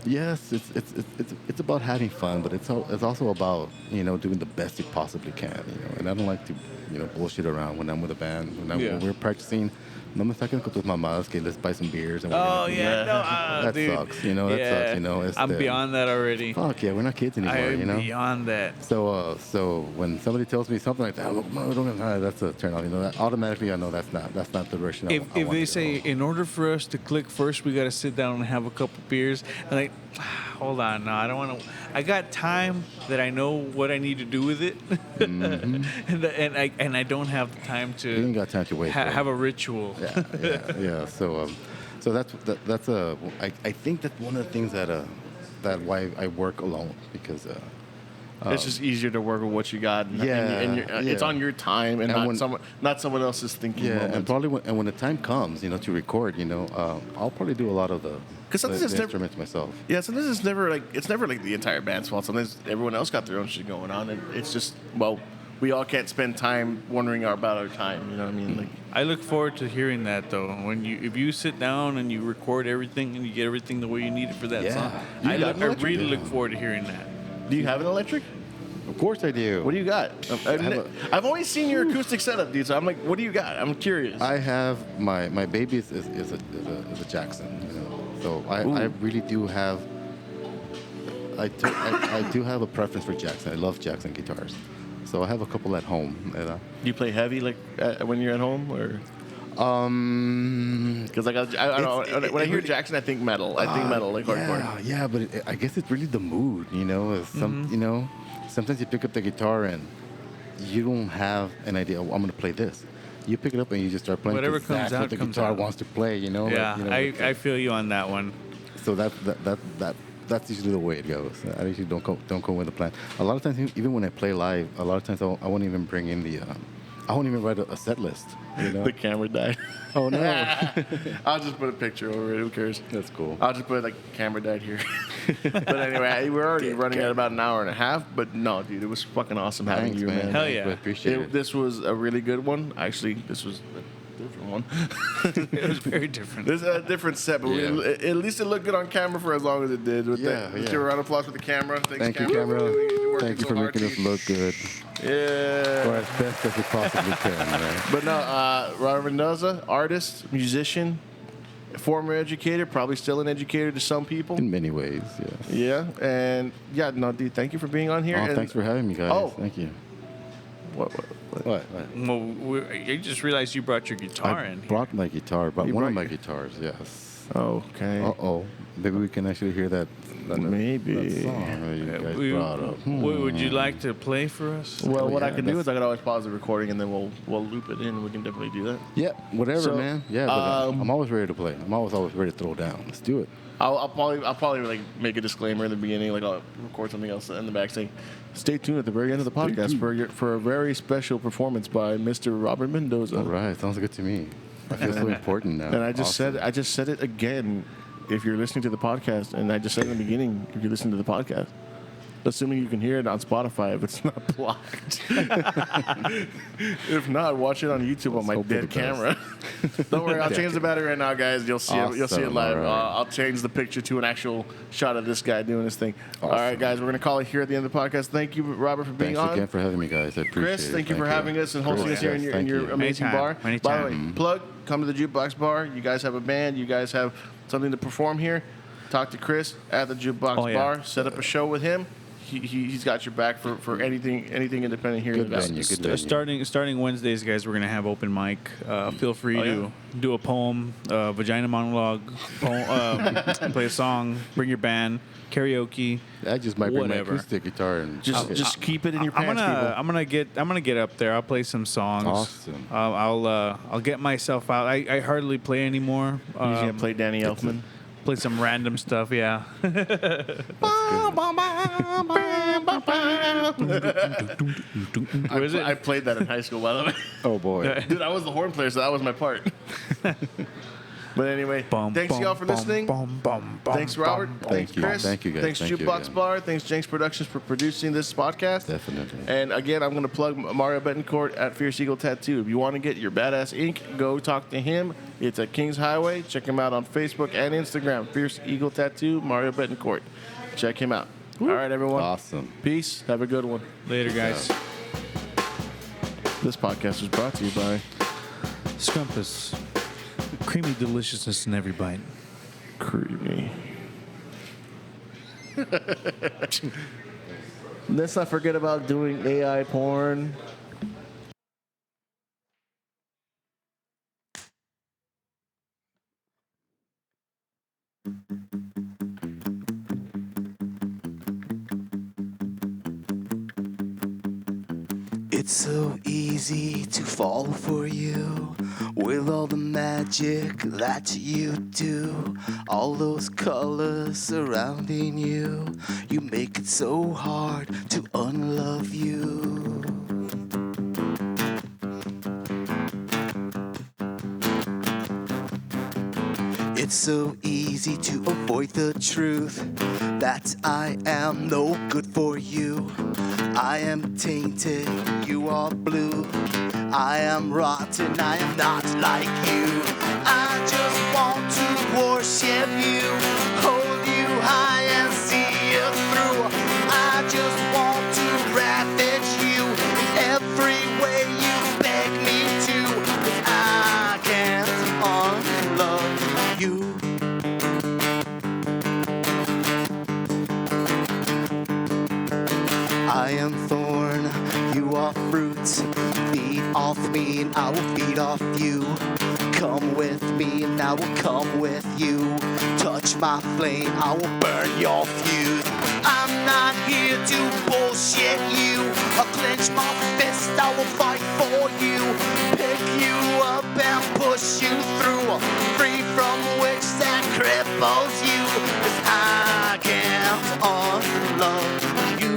yes, it's about having fun, but it's also about, you know, doing the best you possibly can. You know, and I don't like to, you know, bullshit around when I'm with a band. When we're practicing, no me saquen con tus mamadas que let's buy some beers. And we're Oh gonna do yeah, that. no, That dude. sucks. You know, that sucks. You know, I'm beyond that already. Fuck yeah, we're not kids anymore. I'm You know. beyond that. So when somebody tells me something like that, I'm like, no, that's a turn off. You know, that automatically I know that's not the direction. I If want they to say go. in order for us to click first, we got to sit down and have a couple beers, and like, hold on, no, I don't want to. I got time that I know what I need to do with it, and I don't have the time to. You ain't got time to wait. bro. Have a ritual. Yeah. So that's I think that's one of the things that why I work alone, because It's just easier to work with what you got. And, Yeah, it's yeah. on your time and, And not someone else's thinking moment. and probably when the time comes, you know, to record, you know, I'll probably do a lot of the 'Cause sometimes it's never- instruments myself. Yeah, sometimes it's never like the entire band's fault. Sometimes everyone else got their own shit going on, and it's just, well, we all can't spend time wondering about our time. You know what I mean? Like, I look forward to hearing that though. If you sit down and you record everything and you get everything the way you need it for that Yeah. song, You I got an electric really guitar. look forward to hearing that. do you have an electric? Of course I do. What do you got? I've only seen your acoustic setup, dude. So I'm like, what do you got? I'm curious. I have my baby is a Jackson, you know. So I really do have. I do have a preference for Jackson. I love Jackson guitars. So I have a couple at home. You know. Do you play heavy like when you're at home, or? Because like I don't know, when I hear Jackson, I think metal. I think metal, like hardcore. Yeah, but I guess it's really the mood, you know. You know, sometimes you pick up the guitar and you don't have an idea. Oh, I'm gonna play this. You pick it up and you just start playing. Whatever 'cause comes that's out, what the comes guitar out. wants to play. You know. Yeah, like, you know, I feel you on that one. So that's usually the way it goes. I usually don't go with a plan. A lot of times, even when I play live, a lot of times I won't even bring in I won't even write a set list. You know? The camera died. Oh no. I'll just put a picture over it. Who cares? That's cool. I'll just put like camera died here. But anyway, we're already running at about an hour and a half. But no, dude, it was fucking awesome having Thanks, you, man. man. Hell yeah. I appreciate it. This was a really good one. Actually, this was a different one. It was very different. This is a different set, but at least it looked good on camera for as long as it did. Let's give a round of applause for the camera. Thank you, camera. Thank you for making us look good. Yeah. Or as best as we possibly can, man. But no, Robert Mendoza, artist, musician, former educator, probably still an educator to some people. In many ways, yes. Yeah, and yeah, no, dude, thank you for being on here. Oh, and thanks for having me, guys. Oh. Thank you. What? What? Well, I just realized you brought your guitar I in. brought my guitar, but You one of brought my guitars, yes. Okay. Uh-oh. Maybe we can actually hear that Maybe. that song that you guys brought up. Would you like to play for us? Well, what I yeah, can do that's- is I can always pause the recording and then we'll loop it in. We can definitely do that. Yeah, whatever, So, man. Yeah, but I'm always ready to play. I'm always ready to throw down. Let's do it. I'll probably like make a disclaimer in the beginning, like I'll record something else in the back saying, "Stay tuned at the very end of the podcast for a very special performance by Mr. Robert Mendoza." All right, sounds good to me. I feel so important now. And I just Awesome. said it again. If you're listening to the podcast, and I just said in the beginning, if you're listening to the podcast, assuming you can hear it on Spotify if it's not blocked. If not, watch it on YouTube on my hope for dead the best. camera. Don't worry, I'll change the battery right now, guys. You'll see it. You'll see it Awesome, live. all right. I'll change the picture to an actual shot of this guy doing this thing. All right, Awesome. guys, we're gonna call it here at the end of the podcast. Thank you, Robert, for being Thanks on. again for having me, guys. I appreciate Chris, it. thank you for having us and hosting Chris, us here in yes, your, thank you. amazing Anytime, bar. By anytime. the way, plug, come to the Jukebox Bar. You guys have a band. You guys have something to perform here. Talk to Chris at the Jukebox Bar. Set up a show with him. He's got your back for anything independent here Good in the venue, Valley. good venue. Starting Wednesdays, guys, we're gonna have open mic. Feel free to do a poem, vagina monologue, play a song, bring your band, karaoke. I just might bring whatever. my acoustic guitar and Just keep it in your I'm pants, gonna get up there. I'll play some songs. Awesome. I'll get myself out. I hardly play anymore. people. He's gonna play Danny Elfman. Play some random stuff. Yeah. I played that in high school, by the way. oh boy. Dude, I was the horn player, so that was my part. But anyway, thanks y'all for listening. Thanks, Robert. Thanks, you. Chris. Thank you, guys. Thanks, Thank you Jukebox again. Bar. Thanks, Jenks Productions, for producing this podcast. Definitely. And again, I'm going to plug Mario Betancourt at Fierce Eagle Tattoo. If you want to get your badass ink, go talk to him. It's at Kings Highway. Check him out on Facebook and Instagram. Fierce Eagle Tattoo, Mario Betancourt. Check him out. All right, everyone. Awesome. Peace. Have a good one. Later, guys. This podcast was brought to you by Scrumpus. Creamy deliciousness in every bite. Creamy. Let's not forget about doing AI porn. It's so easy to fall for you with all the magic that you do. All those colors surrounding you, you make it so hard to unlove you. It's so easy to avoid the truth that I am no good for you. I am tainted, you are blue. I am rotten, I am not like you. I just want to worship you, hold you high and see you through. I just want to ravage you in every way you beg me to. 'Cause I can't unlove you. I am thorn, you are fruit. Feed off me and I will feed off you. Come with me and I will come with you. Touch my flame, I will burn your fuse. I'm not here to bullshit you. I'll clench my fist, I will fight for you. Pick you up and push you through. Free from which that cripples you. 'Cause I can't unlove you.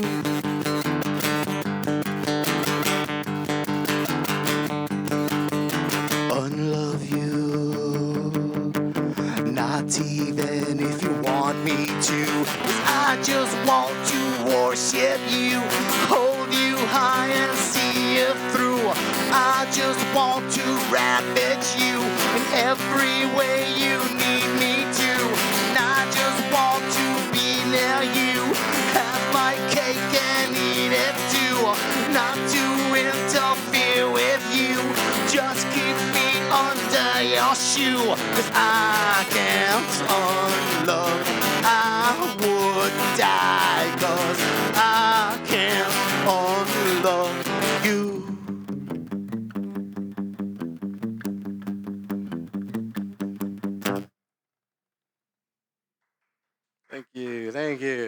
even if you want me to. 'Cause I just want to worship you, hold you high and see you through. I just want to ravage you in every way you need me to. And I just want to be near you, have my cake and eat it too. Not to interfere with you, just keep me under your shoe. 'Cause I can't unlove, I would die. 'Cause I can't unlove you. Thank you. Thank you.